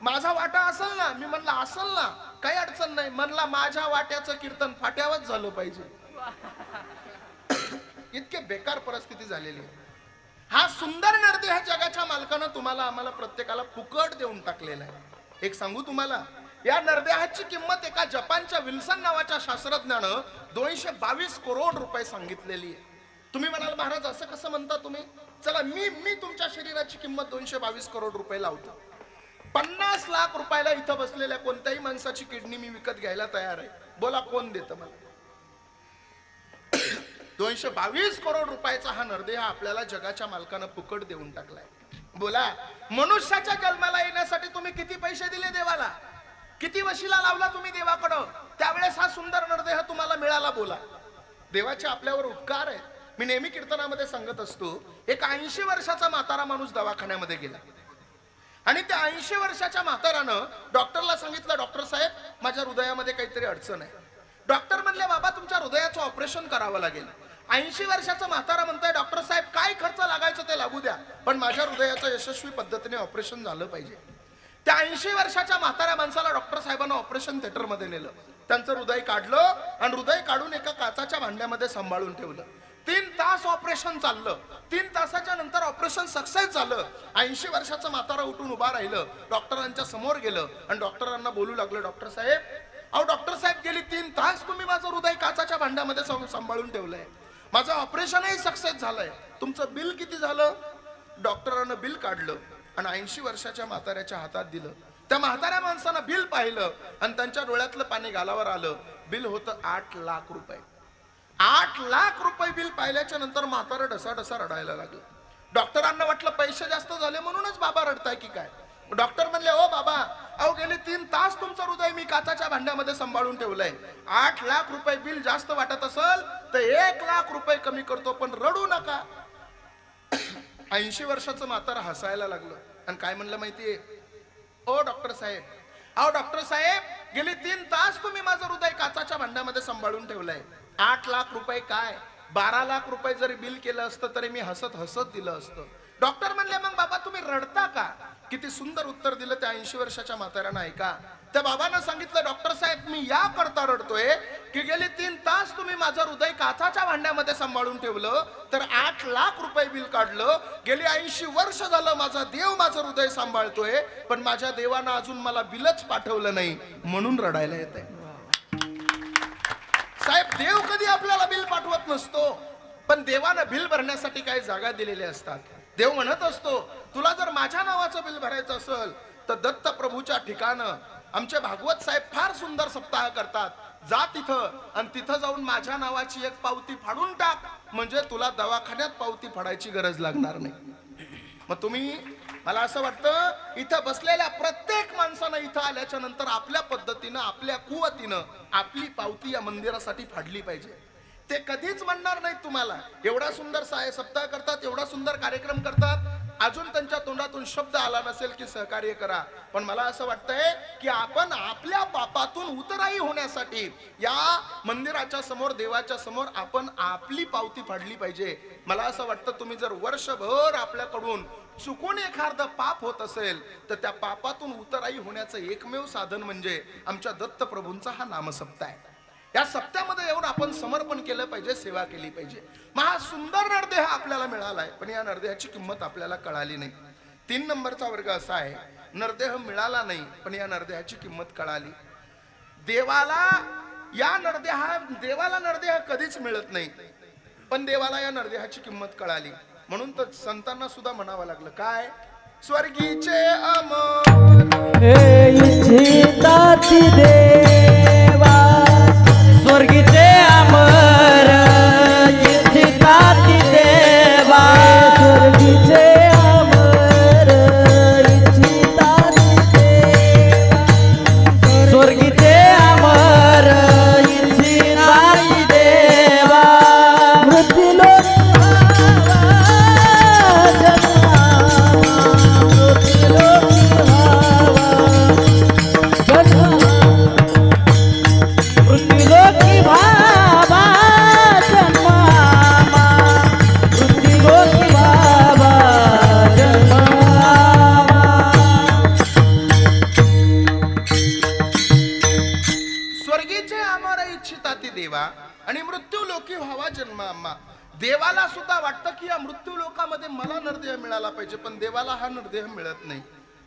माझा वाटा असेल ना. मी म्हणलं असेल ना, काही अडचण नाही. म्हणला माझ्या वाट्याचं कीर्तन फाट्यावरच झालं पाहिजे. इतके बेकार परिस्थिती झालेली आहे. हा सुंदर नरदेह ह्या जगाच्या मालकानं तुम्हाला आम्हाला प्रत्येकाला फुकट देऊन टाकलेला आहे. एक सांगू तुम्हाला, या नरदेहाची किंमत एका जपानच्या विल्सन नावाच्या शास्त्रज्ञानं 222 करोड रुपये सांगितलेली आहे. तुम्ही म्हणाल महाराज असं कसं म्हणता तुम्ही. चला मी तुमच्या शरीराची किंमत 222 करोड रुपये लावतो. 50 लाख रुपयाला इथं बसलेल्या कोणत्याही माणसाची किडनी मी विकत घ्यायला तयार आहे. बोला कोण देतं मला. 222 करोड रुपयाचा हा नरदेह आपल्याला जगाच्या मालकानं फुकट देऊन टाकलाय. बोला, मनुष्याच्या जन्माला येण्यासाठी तुम्ही किती पैसे दिले देवाला, किती वशिला लावला तुम्ही देवाकडं, त्यावेळेस हा सुंदर नरदेह तुम्हाला मिळाला. बोला, देवाचे आपल्यावर उपकार आहेत. मी नेहमी कीर्तनामध्ये सांगत असतो, एक 80 वर्षाचा म्हातारा माणूस दवाखान्यामध्ये गेला आणि त्या 80 वर्षाच्या म्हातारानं डॉक्टरला सांगितलं, डॉक्टर साहेब माझ्या हृदयामध्ये काहीतरी अडचण आहे. डॉक्टर म्हणले बाबा तुमच्या हृदयाचं ऑपरेशन करावं लागेल. 80 वर्षाचं म्हातारा म्हणतंय डॉक्टर साहेब काय खर्च लागायचं ते लागू द्या, पण माझ्या हृदयाचं यशस्वी पद्धतीने ऑपरेशन झालं पाहिजे. त्या 80 वर्षाच्या म्हाताऱ्या माणसाला डॉक्टर साहेबांना ऑपरेशन थिएटर मध्ये नेलं. त्यांचं हृदय काढलं आणि हृदय काढून एका काचाच्या भांड्यामध्ये सांभाळून ठेवलं. 3 तास ऑपरेशन चाललं. 3 तासाच्या नंतर ऑपरेशन सक्सेस झालं. 80 वर्षाचं म्हातारा उठून उभा राहिलं, डॉक्टरांच्या समोर गेलं आणि डॉक्टरांना बोलू लागलं, डॉक्टर साहेब, अहो डॉक्टर साहेब, गेली 3 तास तुम्ही माझं हृदय काचाच्या भांड्यामध्ये सांभाळून ठेवलंय. माझं ऑपरेशनही सक्सेस झालंय. तुमचं बिल किती झालं. डॉक्टरांनं बिल काढलं आणि 80 वर्षाच्या म्हाताऱ्याच्या हातात दिलं. त्या म्हाताऱ्या माणसानं बिल पाहिलं आणि त्यांच्या डोळ्यातलं पाणी गालावर आलं. बिल होतं 8 लाख रुपये. 8 लाख रुपये बिल पाहिल्याच्या नंतर म्हातारा ढसाढसा रडायला लागलं. डॉक्टरांना वाटलं पैसे जास्त झाले म्हणूनच बाबा रडताय की काय. डॉक्टर म्हणले, ओ बाबा, अहो गेले 3 तास तुमचं हृदय मी काचाच्या भांड्यामध्ये सांभाळून ठेवलंय. 8 लाख रुपये बिल जास्त वाटत असेल तर 1 लाख रुपये कमी करतो, पण रडू नका. 80 वर्षाचं म्हातारा हसायला लागलं आणि काय म्हणलं माहितीये, ओ डॉक्टर साहेब, अहो डॉक्टर साहेब, गेली 3 तास तुम्ही माझं हृदय काचाच्या भांड्यामध्ये सांभाळून ठेवलंय. 8 लाख रुपये काय, 12 लाख रुपये जरी बिल केलं असतं तरी मी हसत हसत दिलं असतं. डॉक्टर म्हणले, मग बाबा तुम्ही रडता का. किती सुंदर उत्तर दिलं त्या 80 वर्षाच्या म्हाताऱ्यानं. ऐका, त्या बाबांना सांगितलं, डॉक्टर साहेब मी या करता रडतोय की गेली 3 तास तुम्ही माझं हृदय काचाच्या भांड्यामध्ये सांभाळून ठेवलं, तर 8 लाख रुपये बिल काढलं. गेली 80 वर्ष झालं माझा देव माझं हृदय सांभाळतोय, पण माझ्या देवानं अजून मला बिलच पाठवलं नाही, म्हणून रडायला येतंय. साहेब, देव कधी आपल्याला बिल पाठवत नसतो, पण देवानं बिल भरण्यासाठी काही जागा दिलेल्या असतात. देव म्हणत असतो, तुला जर माझ्या नावाचं बिल भरायचं असेल तर दत्त प्रभूच्या ठिकाणं आमचे भागवत साहेब फार सुंदर सप्ताह करतात. जा तिथं आणि तिथं जाऊन माझ्या नावाची एक पावती फाडून टाक, म्हणजे तुला दवाखान्यात पावती फाडायची गरज लागणार नाही. मग तुम्ही, मला असं वाटतं इथं बसलेल्या प्रत्येक माणसानं इथं आल्याच्या नंतर आपल्या पद्धतीनं, आपल्या कुवतीनं आपली पावती या मंदिरासाठी फाडली पाहिजे. ते कधीच म्हणणार नाहीत तुम्हाला. एवढा सुंदर सप्ताह करतात, एवढा सुंदर कार्यक्रम करतात, अजून त्यांच्या तोंडातून शब्द आला नसेल की सहकार्य करा. पण मला असं वाटतंय की आपण आपल्या पापातून उतराई होण्यासाठी या मंदिराच्या समोर, देवाच्या समोर आपण आपली पावती फाडली पाहिजे. मला असं वाटतं तुम्ही जर वर्षभर आपल्याकडून चुकून एखादं पाप होत असेल तर त्या पापातून उतराई होण्याचं एकमेव साधन म्हणजे आमच्या दत्त प्रभूंचा हा नामसप्ताह आहे. या सप्त्यामध्ये येऊन आपण समर्पण केलं पाहिजे, सेवा केली पाहिजे. मग हा सुंदर नरदेह आपल्याला मिळालाय, पण या नरदेहाची किंमत आपल्याला कळाली नाही. 3 नंबरचा वर्ग असा आहे, नरदेह मिळाला नाही पण या नरदेहाची किंमत कळाली. देवाला नरदेह कधीच मिळत नाही, पण देवाला या नरदेहाची किंमत कळाली. म्हणून तर संतांना सुद्धा म्हणावं लागलं, काय स्वर्गीचे अमर हे इच्छिताती देवा स्वर्गीचे अमर इच्छिताती देवा स्वर्गीचे अमर इच्छिताती देवा स्वर्गीचे अमर इच्छिताती देवा मृत्यूलोक मृत्यूलोकी भावा जन्मामा मृत्यूलोकी भावा जन्मामा स्वर्गीचे अमर इच्छिताती देवा आणि मृत्यू लोकी व्हावा जन्म आम्हा. देवाला सुद्धा वाटतं की या मृत्यू लोकामध्ये मला नरदेह मिळाला पाहिजे, पण देवाला हा नरदेह मिळत नाही.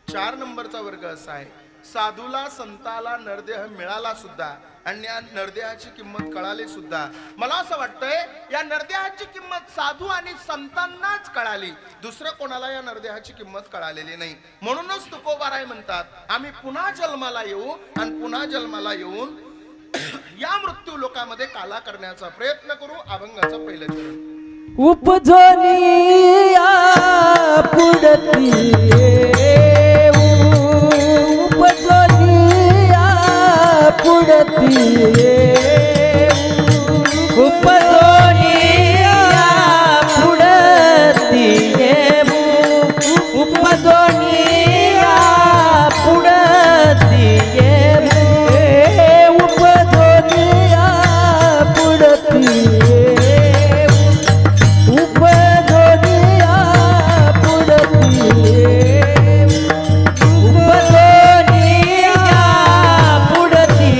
4 नंबरचा वर्ग असा आहे, साधूला संताला नरदेह मिळाला सुद्धा आणि या नरदेहाची किंमत कळाली सुद्धा. मला असं वाटतंय या नरदेहाची किंमत साधू आणि संतांनाच कळाली, दुसरं कोणाला या नरदेहाची किंमत कळालेली नाही. म्हणूनच तुकोबाराय म्हणतात, आम्ही पुन्हा जन्माला येऊ आणि पुन्हा जन्माला येऊन या मृत्यू लोकामध्ये काला करण्याचा प्रयत्न करू. अभंगाचं पहिलं चरण. उपजोनिया पुढती येऊ, उपजोनिया पुढती येऊ, उपजोनिया पुढती येऊ, उपजोनिया पुढती येऊ, उपजोनिया पुढती येऊ, उपजोनिया पुढती येऊ, उपजोनिया पुढती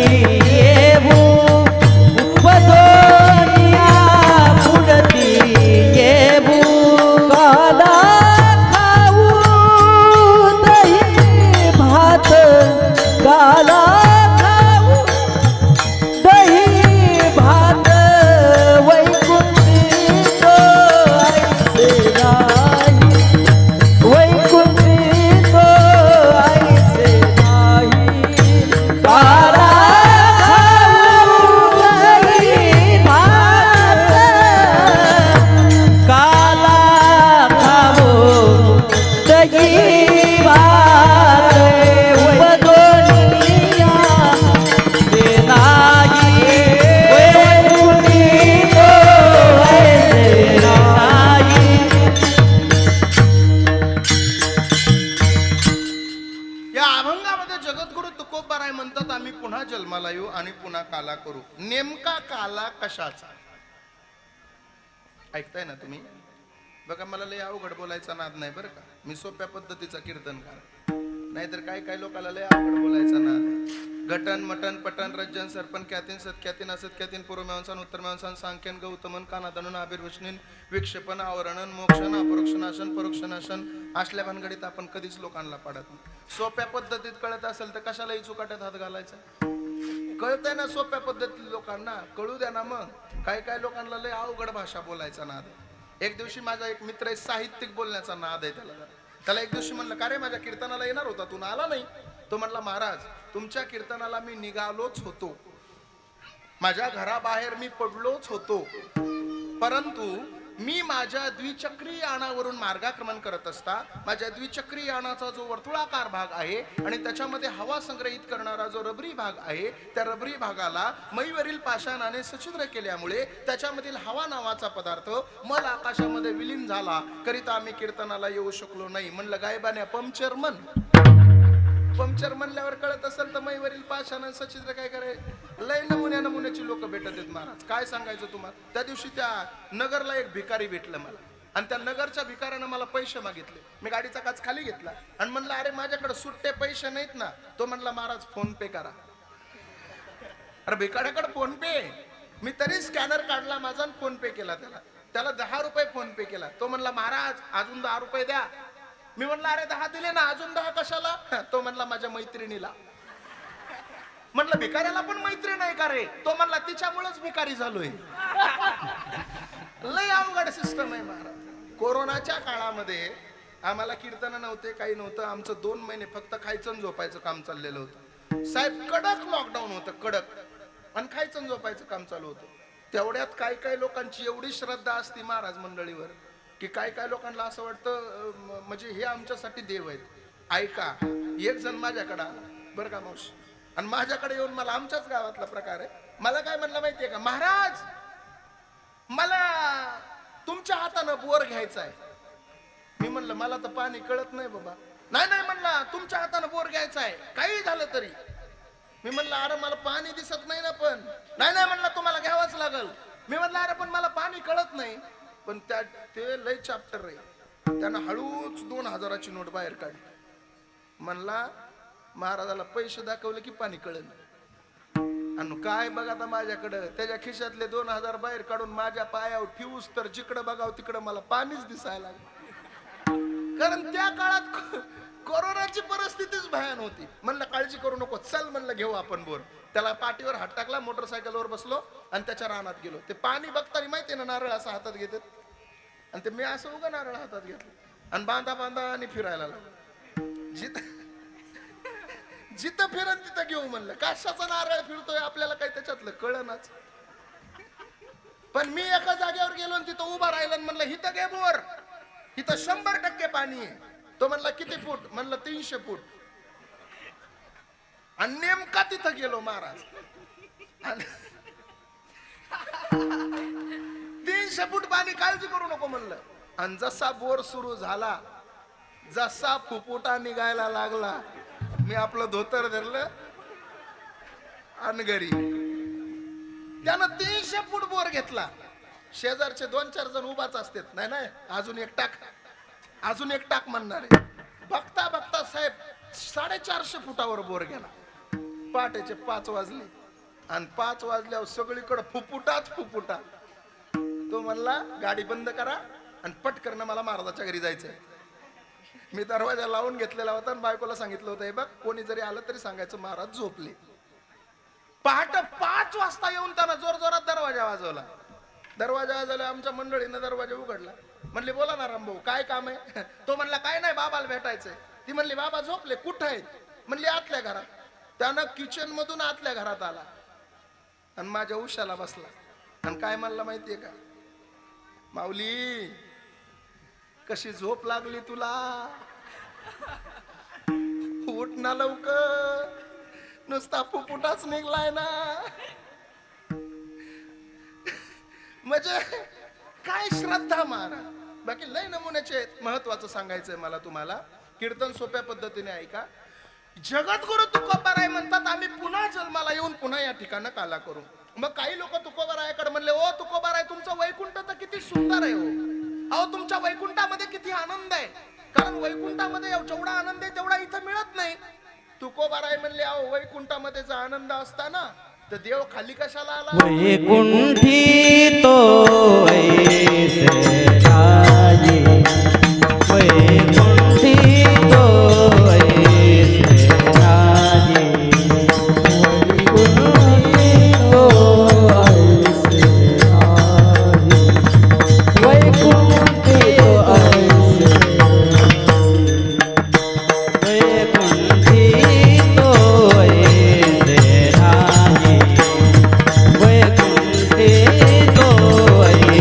येऊ, उपजोनिया पुढती येऊ. काला खाऊ दही भात, काला खाऊ दही भात, वैकुंठी तो ऐसे नाही, वैकुंठी तो ऐसे नाही. काला खाऊ दही भात, काला खाऊ दही भात, उपजोनिया ते नाही, वैकुंठी तो ऐसे नाही. या अभंगामध्ये जगद्गुरु तुकोबाराय म्हणतात, आम्ही पुन्हा जन्माला येऊ आणि पुन्हा काला करू. नेमका काला कशाचा? ऐकताय ना तुम्ही? बघा, मला लय अवघड बोलायचा नाद नाही बरं का. मी सोप्या पद्धतीचा कीर्तनकार, नाहीतर काय लोकांना लय अवघड बोलायचा नाद आहे. घटन मटन पटन रज्जन सरपन ख्यातीन सत्ख्यातीन असत्ख्यातीन पूर्वमेवांसान उत्तरमेवांसान सांख्यन गौतमन कानादनन आविर्वचनीन विक्षेपन आवरणन मोक्षण अपरोक्षनाशन परोक्षनाशन असल्या भानगडीत आपण कधीच लोकांना पाडत नाही. सोप्या पद्धतीत कळत असेल तर कशालाही चुकाट्यात हात घालायचा. कळतंय ना सोप्या पद्धतीत लोकांना, कळू द्या ना. मग काय लोकांना लय अवघड भाषा बोलायचा नाद आहे. एक दिवशी माझा एक मित्र आहे, साहित्यिक बोलण्याचा नाद आहे त्याला एक दिवशी म्हणलं, का रे माझ्या कीर्तनाला येणार होता, तू आला नाही? तो म्हणला, महाराज तुमच्या कीर्तनाला मी निघालोच होतो, माझ्या घराबाहेर मी पडलोच होतो, परंतु मी माझ्या द्विचक्री यानावरून मार्गाक्रमण करत असता माझ्या द्विचक्री यानाचा जो वर्तुळाकार भाग आहे आणि त्याच्यामध्ये हवा संग्रहित करणारा जो रबरी भाग आहे, त्या रबरी भागाला मैवरील पाषाणाने सच्छिद्र केल्यामुळे त्याच्यामधील हवा नावाचा पदार्थ मल आकाशामध्ये विलीन झाला, करिता आम्ही कीर्तनाला येऊ शकलो नाही. म्हणलं, गायबाने पंक्चर म्हणल्यावर कळत असेल तर मैवरील पाषाण सच्छिद्र काय करायचं. लय नमुन्याची लोक भेटत आहेत महाराज, काय सांगायचं तुम्हाला. त्या दिवशी त्या नगरला एक भिकारी भेटलं मला, आणि त्या नगरच्या भिकाऱ्यानं मला पैसे मागितले. मी गाडीचा काच खाली घेतला आणि म्हणलं, अरे माझ्याकडे सुट्टे पैसे नाहीत ना. तो म्हणला, महाराज फोन पे करा. अरे भिकाऱ्याकडे फोन पे? मी तरी स्कॅनर काढला माझा आणि फोन पे केला त्याला 10 रुपये फोन पे केला. तो म्हणला, महाराज अजून 10 रुपये द्या. मी म्हणलं, अरे 10 दिले ना, अजून 10 कशाला? तो म्हणला, माझ्या मैत्रिणीला. म्हणलं, भिकाऱ्याला पण मैत्रीण नाही का रे? तो म्हणला, तिच्यामुळेच भिकारी झालोय. लय अवघड सिस्टम आहे महाराज. कोरोनाच्या काळामध्ये आम्हाला कीर्तन नव्हते, काही नव्हतं. आमचं 2 महिने फक्त खायचं आणि झोपायचं काम चाललेलं होतं. साहेब कडक लॉकडाऊन होतं, कडक, आणि खायचं आणि झोपायचं काम चालू होतं. तेवढ्यात काही लोकांची एवढी श्रद्धा असते महाराज मंडळीवर की काही लोकांना असं वाटतं म्हणजे हे आमच्यासाठी देव आहेत. ऐका, एक जण माझ्याकडे आला बरं का मावशी, आणि माझ्याकडे येऊन मला, आमच्याच गावातला प्रकार आहे, मला काय म्हणलं माहितीये का, महाराज मला तुमच्या हातानं बोर घ्यायचा आहे. मी म्हणलं मला तर पाणी कळत नाही बाबा. नाही म्हणला तुमच्या हातानं बोर घ्यायचा आहे, काही झालं तरी. मी म्हणलं अरे मला पाणी दिसत नाही ना. पण नाही म्हणलं तुम्हाला घ्यावंच लागल. मी म्हणलं अरे पण मला पाणी कळत नाही. पण त्या ते लय चॅप्टर रे, त्यानं हळूच 2000ची नोट बाहेर काढली. म्हणला महाराजाला पैसे दाखवले की पाणी कळलं. आणि काय बघा आता माझ्याकडं, त्याच्या खिशातले 2000 बाहेर काढून माझ्या पायावर ठेवूस तर जिकडं बघाव तिकडं मला पाणीच दिसायला लागलं. कारण त्या काळात कोरोनाची परिस्थितीच भयान होती. म्हणलं काळजी करू नको, चल म्हणलं घेऊ आपण बोर. त्याला पाठीवर हात टाकला, मोटरसायकलवर बसलो आणि त्याच्या रानात गेलो. ते पाणी बघताना माहितीये ना, नारळ असं हातात घेतात, आणि ते मी असं उगा नारळ हातात घेतलं आणि बांधा आणि फिरायला लागलो. जिथं फिरन तिथं घेऊ म्हणलं. कशाचा नारळ फिरतोय आपल्याला काही त्याच्यातलं कळनाच. पण मी एका जागेवर गेलो आणि तिथं उभा राहिलो आणि म्हणलं हिथं घे बोर, इथं 100% पाणी आहे. तो म्हणला किती फूट? म्हणलं 300 फूट. आणि नेमका तिथं गेलो महाराज, 300 फूट पाणी, काळजी करू नको म्हणलं. आणि जसा बोर सुरू झाला, जसा फुफुटा निघायला लागला, मी आपलं धोतर धरलं आणि घरी. त्यानं 300 फूट बोर घेतला. शेजारचे 2-4 जण उभाच असतात, नाही अजून एक टाक म्हणणार आहे. बघता साहेब 450 फुटावर बोर गेला. पहाटेचे 5 वाजले आणि 5 वाजल्यावर सगळीकडे फुफुटा. तो म्हणला गाडी बंद करा आणि पटकन मला महाराजाच्या घरी जायचंय. मी दरवाजा लावून घेतलेला होता आणि बायकोला सांगितलं होतं, हे बघ कोणी जरी आलं तरी सांगायचं महाराज झोपले. पहाटे 5 वाजता येऊन त्यानं जोरात दरवाजा वाजवला. आमच्या मंडळीनं दरवाजा उघडला. म्हणले बोला ना रामभाऊ, काय काम आहे? तो म्हणला काय नाही, बाबाला भेटायचंय. ती म्हणली बाबा झोपले, कुठं आहेत? म्हणली आतल्या घरात. त्यानं किचन मधून आतल्या घरात आला आणि माझ्या उशाला बसला आणि काय म्हणला माहितीये का, माऊली कशी झोप लागली तुला, उठ ना लवकर, नुसता फुफुटाच निघलाय ना. म्हणजे काय श्रद्धा महाराज. बाकी लय नमुन्याचे. महत्वाचं सांगायचंय मला तुम्हाला, कीर्तन सोप्या पद्धतीने ऐका. जगद्गुरु तुकोबाराय म्हणतात आम्ही पुन्हा जन्माला येऊन पुन्हा या ठिकाणी काला करू. मग काही लोक तुकोबारायाकडे म्हणले, ओ तुकोबाराय तुमचं वैकुंठ तर किती सुंदर आहे हो. अहो तुमच्या वैकुंठामध्ये किती आनंद आहे. कारण वैकुंठामध्ये जेवढा आनंद आहे तेवढा इथं मिळत नाही. तुकोबाराय म्हणले, अहो वैकुंठामध्ये जर आनंद असता ना तर देव खाली कशाला आला. वैकुंठी तो ऐसे राजे, वैकुंठी तो ऐसे राजे, वैकुंठी तो ऐसे राजे, वैकुंठी तो ऐसे, वैकुंठी तो ऐसे राजे, वैकुंठी तो ऐसे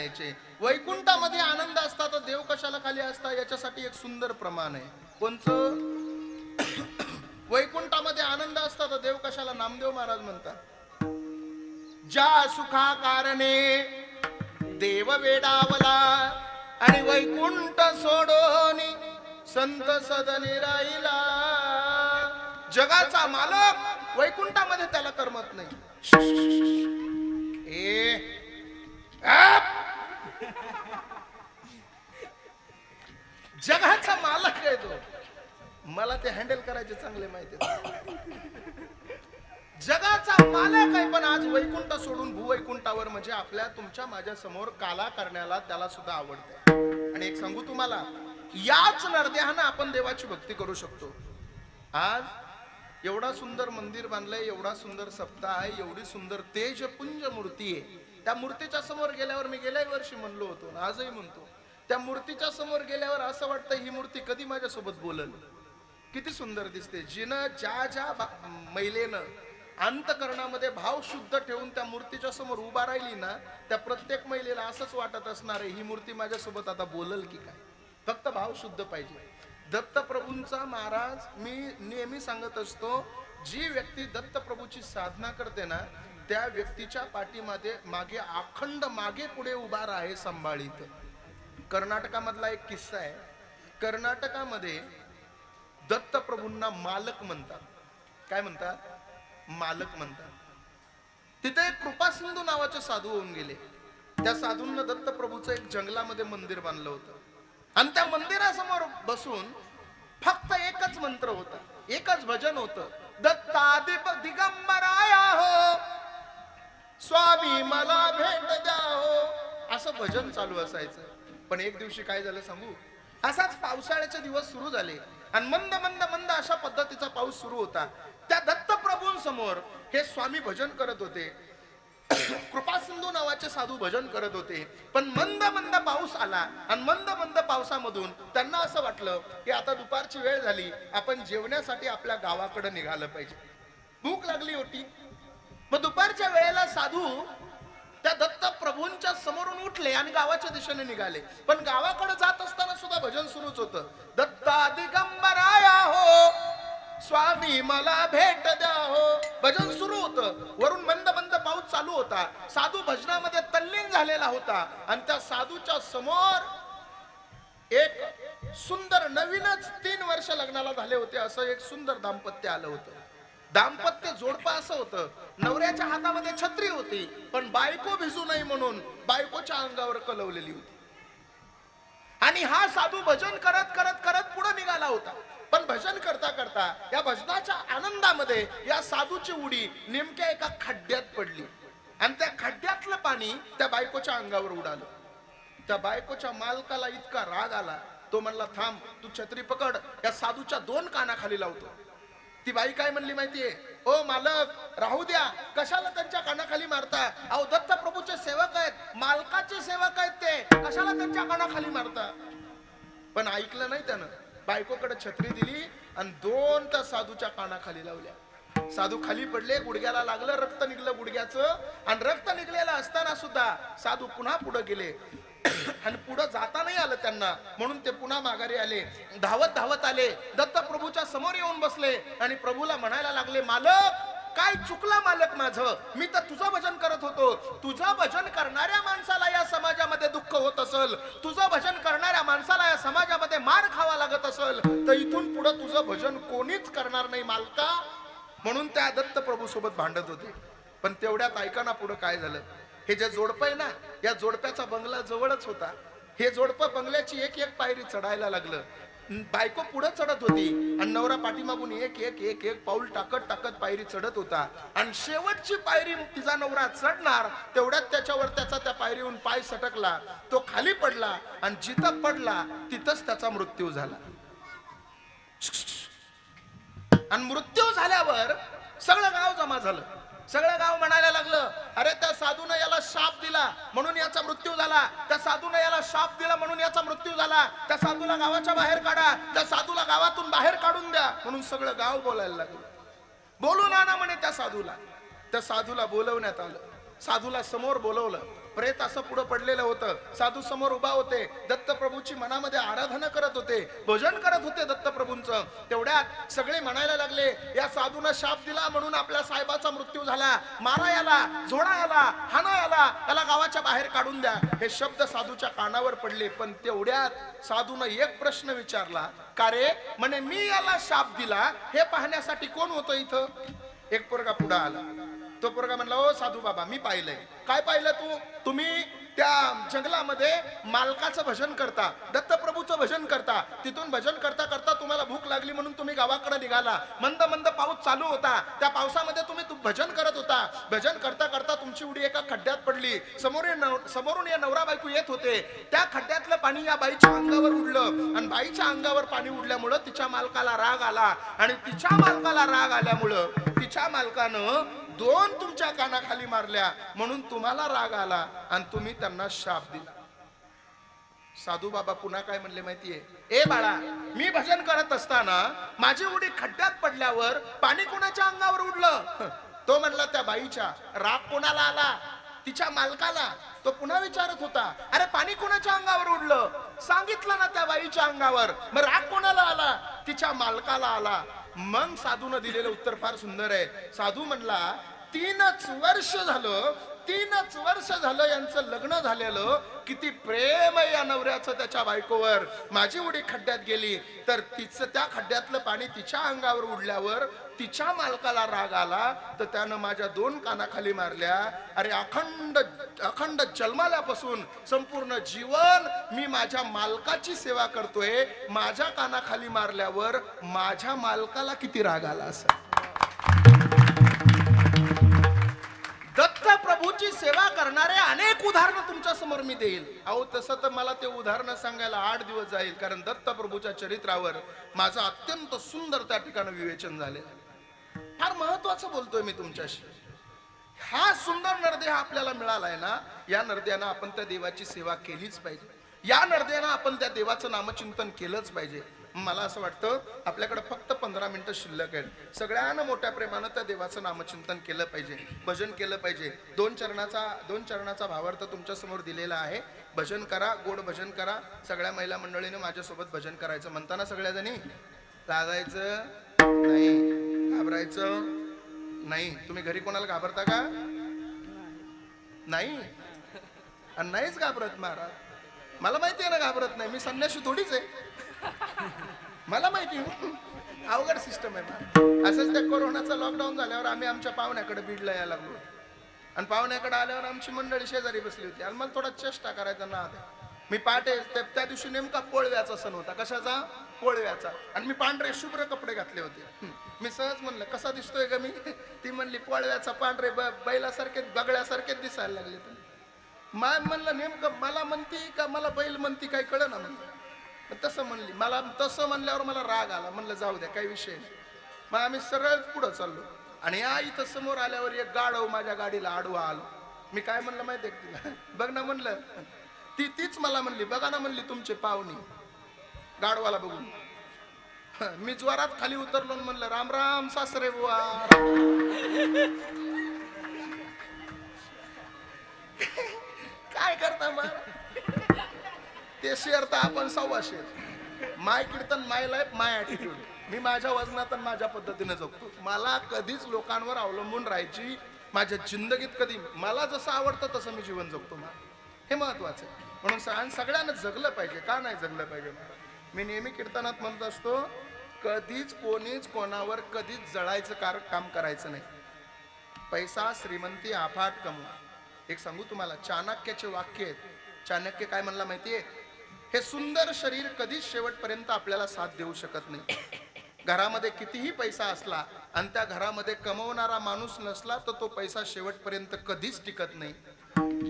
घ्यायचे. वैकुंठामध्ये आनंद असता तर देव कशाला खाली असता, याच्यासाठी एक सुंदर प्रमाण आहे. कोणचं? वैकुंठामध्ये आनंद असता तर देव कशाला? नामदेव महाराज म्हणतात, ज्या सुखा कारणे देव वेडावला आणि वैकुंठ सोडून संत सदनी राहिला. जगाचा मालक वैकुंठामध्ये त्याला करमत नाही. जगाचा मालक आहे तो. मला ते हँडल करायचे चांगले माहिती आहे. जगाचा मालक आहे, पण आज वैकुंठ सोडून भूवैकुंठावर, म्हणजे आपल्या तुमच्या माझ्या समोर काला करण्याला त्याला सुद्धा आवडते. आणि एक सांगू तुम्हाला, याच नरदेहानं आपण देवाची भक्ती करू शकतो. आज एवढा सुंदर मंदिर बांधलंय, एवढा सुंदर सप्ताह आहे, एवढी सुंदर तेजपुंज मूर्ती आहे. त्या मूर्तीच्या समोर गेल्यावर, मी गेल्या वर्षी म्हणलो होतो, आजही म्हणतो, त्या मूर्तीच्या समोर गेल्यावर असं वाटतं ही मूर्ती कधी माझ्यासोबत बोलल. किती सुंदर दिसते. जिनं ज्या ज्या महिलेनं अंतकरणामध्ये भाव शुद्ध ठेवून त्या मूर्तीच्या समोर उभा राहिली ना, त्या प्रत्येक महिलेला असंच वाटत असणार आहे, ही मूर्ती माझ्यासोबत आता बोलल की काय. फक्त भाव शुद्ध पाहिजे. दत्तप्रभूंचा महाराज, मी नेहमी सांगत असतो, जी व्यक्ती दत्तप्रभूची साधना करते ना, त्या व्यक्तीच्या पाठीमध्ये मागे अखंड मागे पुढे उभा आहे संभाळीत. कर्नाटकामधला एक किस्सा आहे. कर्नाटकामध्ये दत्तप्रभूंना मालक म्हणतात. काय म्हणतात? मालक म्हणतात. तिथे एक कृपा सिंधू नावाचे साधू होऊन गेले. त्या साधूंना दत्तप्रभूचं एक जंगलामध्ये मंदिर बांधलं होतं, आणि त्या मंदिरासमोर बसून फक्त एकच मंत्र होता, एकच भजन होतं, दत्तादिप दिगंबराया हो, स्वामी मला भेट द्या हो, असं भजन चालू असायचं. पण एक दिवशी काय झालं सांगू? असाच पावसाळ्याचे दिवस सुरू झाले आणि मंद मंद मंद अशा पद्धतीचा पाऊस सुरू होता. त्या दत्तप्रभूंसमोर हे स्वामी भजन करत होते, कृपा सिंधू नावाचे साधू भजन करत होते. पण मंद मंद पाऊस आला आणि मंद मंद पावसामधून त्यांना असं वाटलं की आता दुपारची वेळ झाली, आपण जेवण्यासाठी आपल्या गावाकडे निघालं पाहिजे. भूक लागली होती. मग दुपारच्या वेळेला साधू त्या दत्तप्रभूंच्या समोरून उठले आणि गावाच्या दिशेने निघाले. पण गावाकडे जात असताना सुद्धा भजन सुरूच होतं, दत्ता दिगंबराया हो, स्वामी मला भेट द्या हो, भजन सुरू होतं. वरून मंद मंद पाऊस चालू होता. साधू भजनामध्ये तल्लीन झालेला होता आणि त्या साधूच्या समोर एक सुंदर, नवीनच 3 वर्ष लग्नाला झाले होते असं एक सुंदर दाम्पत्य आलं होतं. दाम्पत्य जोडपं असं होतं. नवऱ्याच्या हातामध्ये छत्री होती, पण बायको भिजू नये म्हणून बायकोच्या अंगावर कलवलेली होती. आणि हा साधू भजन करत करत करत पुढे निघाला होता. पण भजन करता करता या भजनाच्या आनंदामध्ये या साधूची उडी नेमक्या एका खड्ड्यात पडली आणि त्या खड्ड्यातलं पाणी त्या बायकोच्या अंगावर उडालं. त्या बायकोच्या मालकाला इतका राग आला, तो म्हणला, थांब, तू छत्री पकड, या साधूच्या 2 कानाखाली लावतो. ती बाई काय म्हणली माहितीये? ओ मालक, राहू द्या, कशाला त्यांच्या कानाखाली मारता? अहो दत्तप्रभूचे सेवक आहेत, मालकाचे सेवक आहेत, ते कशाला त्यांच्या कानाखाली मारता? पण ऐकलं नाही त्यानं. बायकोकडे छत्री दिली आणि 2 त्या साधूच्या कानाखाली लावल्या. साधू खाली पडले, गुडघ्याला लागलं, रक्त निघलं गुडघ्याचं. आणि रक्त निघलेलं असताना सुद्धा साधू पुन्हा पुढे गेले आणि पुढे जाता नाही आलं त्यांना, म्हणून ते पुन्हा माघारी आले. धावत धावत आले, दत्तप्रभूच्या समोर येऊन बसले आणि प्रभूला म्हणायला लागले, मालक, काय चुकलं मालक माझं? मी तर तुझं भजन करत होतो. तुझं भजन करणाऱ्या माणसाला या समाजामध्ये दुःख होत असेल, तुझं भजन करणाऱ्या माणसाला या समाजामध्ये मार खावा लागत असेल, तर इथून पुढे तुझं भजन कोणीच करणार नाही मालका. म्हणून त्या दत्तप्रभू सोबत भांडत होते. पण तेवढ्यात ऐकाना पुढे काय झालं. हे जे जोडपं आहे ना, या जोडप्याचा बंगला जवळच होता. हे जोडपं बंगल्याची एक एक पायरी चढायला लागलं. बायको पुढे चढत होती आणि नवरा पाठीमागून एक एक एक एक पाऊल टाकत टाकत पायरी चढत होता. आणि शेवटची पायरी तिचा नवरा चढणार तेवढ्यात त्याच्यावर त्याचा त्या पायरीहून पाय सटकला, तो खाली पडला आणि जिथं पडला तिथंच त्याचा मृत्यू झाला. आणि मृत्यू झाल्यावर सगळं गाव जमा झालं. सगळं गाव म्हणायला लागलं, अरे त्या साधूनं याला शाप दिला म्हणून याचा मृत्यू झाला, त्या साधूनं याला शाप दिला म्हणून याचा मृत्यू झाला, त्या साधूला गावाच्या बाहेर काढा, त्या साधूला गावातून बाहेर काढून द्या, म्हणून सगळं गाव बोलायला लागलं. बोलून आणा म्हणे त्या साधूला. त्या साधूला बोलवण्यात आलं. साधूला समोर बोलवलं. प्रेत असं पुढं पडलेलं होतं. साधू समोर उभा होते. दत्तप्रभूची मनामध्ये आराधना करत होते, भजन करत होते दत्तप्रभूंचं. तेवढ्यात सगळे म्हणायला लागले, या साधूनं शाप दिला म्हणून आपल्या साहेबाचा मृत्यू झाला, मारा याला, झोडा याला, हाना याला, त्याला गावाच्या बाहेर काढून द्या. हे शब्द साधूच्या कानावर पडले. पण तेवढ्यात साधूनं एक प्रश्न विचारला, का रे? म्हणे मी याला शाप दिला, हे पाहण्यासाठी कोण होतं इथं? एक पोरगा पुढे आला. तो पोरगा म्हणला, ओ साधू बाबा, मी पाहिलंय. काय पाहिलं तू? तुम्ही त्या जंगलामध्ये मालकाचं भजन करता, दत्तप्रभूचं भजन करता. तिथून भजन करता करता तुम्हाला भूक लागली म्हणून तुम्ही गावाकडे निघाला. मंद मंद पाऊस चालू होता. त्या पावसामध्ये तुम्ही भजन करत होता. भजन करता करता तुमची उडी एका खड्ड्यात पडली. समोरून या नवरा बायको येत होते. त्या खड्ड्यातलं पाणी या बाईच्या अंगावर उडलं आणि बाईच्या अंगावर पाणी उडल्यामुळं तिच्या मालकाला राग आला आणि तिच्या मालकाला राग आल्यामुळं तिच्या मालकानं 2 तुमच्या कानाखाली मारल्या म्हणून तुम्हाला राग आला आणि तुम्ही त्यांना शाप दिला. साधू बाबा पुन्हा काय म्हणले माहितीये? ए बाळा, मी भजन करत असताना माझी उडी खड्ड्यात पडल्यावर पाणी कोणाच्या अंगावर उडलं? तो म्हणला त्या बाईच्या. राग कोणाला आला? तिच्या मालकाला. तो पुन्हा विचारत होता, अरे पाणी कोणाच्या अंगावर उडलं? सांगितलं ना, त्या बाईच्या अंगावर. मग राग कोणाला आला? तिच्या मालकाला आला. मग साधूनं दिलेलं उत्तर फार सुंदर आहे. साधू म्हणला, 3 वर्ष झालं यांचं लग्न झालेलं. किती प्रेम आहे या नवऱ्याचं त्याच्या बायकोवर. माझी उडी खड्ड्यात गेली तर तिचं त्या खड्ड्यातलं पाणी तिच्या अंगावर उडल्यावर तिच्या मालकाला राग आला तर त्यानं माझ्या 2 कानाखाली मारल्या. अरे अखंड जन्माल्यापासून संपूर्ण जीवन मी माझ्या मालकाची सेवा करतोय. माझ्या कानाखाली मारल्यावर माझ्या मालकाला किती राग आला असं. दत्तप्रभूची सेवा करणारे अनेक उदाहरणं तुमच्या समोर मी देईल. अहो तसं तर मला ते उदाहरणं सांगायला 8 दिवस जाईल, कारण दत्तप्रभूच्या चरित्रावर माझं अत्यंत सुंदर त्या ठिकाणी विवेचन झाले. फार महत्वाचं बोलतोय मी तुमच्याशी. हा सुंदर नरदेह आपल्याला मिळालाय ना, या नरदेहानं आपण त्या देवाची सेवा केलीच पाहिजे. या नरदेहानं आपण त्या देवाचं नामचिंतन केलंच पाहिजे. मला असं वाटतं आपल्याकडे फक्त 15 मिनिटं शिल्लक आहेत. सगळ्यांना मोठ्या प्रेमानं त्या देवाचं नामचिंतन केलं पाहिजे, भजन केलं पाहिजे. 2 चरणाचा भावार्थ तुमच्या समोर दिलेला आहे. भजन करा, गोड भजन करा. सगळ्या महिला मंडळीने माझ्यासोबत भजन करायचं. म्हणताना सगळ्याजणी लाजायचं नाही, घाबरायचं नाही. तुम्ही घरी कोणाला घाबरता का? नाही, आणि नाहीच घाबरत महाराज. मला माहिती आहे ना घाबरत नाही. मी संन्याशी थोडीच आहे. मला माहिती अवघड सिस्टम आहे. असंच त्या कोरोनाचा लॉकडाऊन झाल्यावर आम्ही आमच्या पाहुण्याकडे बीडला यायला लागलो आणि पाहुण्याकडे आल्यावर आमची मंडळी शेजारी बसली होती आणि मला थोडा चेष्टा करायचा ना. मी पहाटे त्या दिवशी नेमका पोळव्याचा सण होता. कशाचा? पोळव्याचा. आणि मी पांढरे शुभ्र कपडे घातले होते. मी सहज म्हणलं, कसा दिसतोय का मी? ती म्हणली, पोळव्याचा पांढरे बैलासारखे बगळ्यासारखे दिसायला लागले तुम्ही. म्हणलं नेमकं मला म्हणती का मला बैल म्हणती काही कळलं ना. म्हणलं तसं म्हणली. मला तसं म्हणल्यावर मला राग आला. म्हणलं जाऊ द्या, काही विषय नाही. मग आम्ही सरळ पुढं चाललो आणि या इथं समोर आल्यावर एक गाढव माझ्या गाडीला आडवा आलो. मी काय म्हणलं माहिती आहे तिला? बघ ना म्हणलं. तीच मला म्हणली, बघा ना म्हणली तुमचे पाहुणे. गाढवाला बघून मी जोरात खाली उतरलो म्हणलं, राम राम सासरे बुवा. काय करता मग? ते शेअर तर आपण 1.25 शेअर. माय कीर्तन, माय लाईफ, माय ॲटिट्यूड. मी माझ्या वजनात आणि माझ्या पद्धतीने जगतो. मला कधीच लोकांवर अवलंबून राहायची माझ्या जिंदगीत कधी. मला जसं आवडतं तसं मी जीवन जगतो. हे महत्वाचं आहे. म्हणून सगळ्यांना जगलं पाहिजे. का नाही जगलं पाहिजे? मी नेहमी कीर्तनात म्हणत असतो, कधीच कोणीच कोणावर कधीच जळायचं काम करायचं नाही. पैसा श्रीमंती अफाट कमवा. एक सांगू तुम्हाला, चाणक्याचे वाक्य आहेत. चाणक्य काय म्हणला माहितीये? हे सुंदर शरीर कधीच शेवटपर्यंत आपल्याला साथ देऊ शकत नाही. घरामध्ये कितीही पैसा असला आणि त्या घरामध्ये कमवणारा माणूस नसला तर तो पैसा शेवटपर्यंत कधीच टिकत नाही.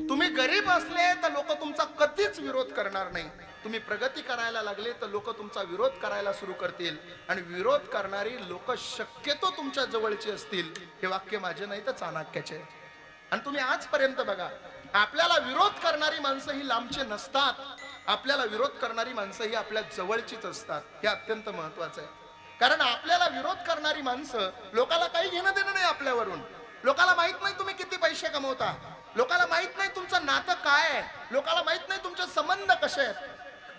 तुम्ही गरीब असले तर लोक तुमचा कधीच विरोध करणार नाही. तुम्ही प्रगती करायला लागले तर लोक तुमचा विरोध करायला सुरू करतील आणि विरोध करणारी लोक शक्यतो तुमच्या जवळची असतील. हे वाक्य माझे नाही तर चाणक्याचे. आणि तुम्ही आजपर्यंत बघा, आपल्याला विरोध करणारी माणसं ही लांबचे नसतात. आपल्याला विरोध करणारी माणसं ही आपल्या जवळचीच असतात. हे अत्यंत महत्वाचं आहे. कारण आपल्याला विरोध करणारी माणसं, लोकाला काही घेणं देणं नाही आपल्यावरून. लोकाला माहित नाही तुम्ही किती पैसे कमवता. लोकाला माहित नाही तुमचं नातं काय आहे, लोकाला माहित नाही तुमचे संबंध कसे आहेत.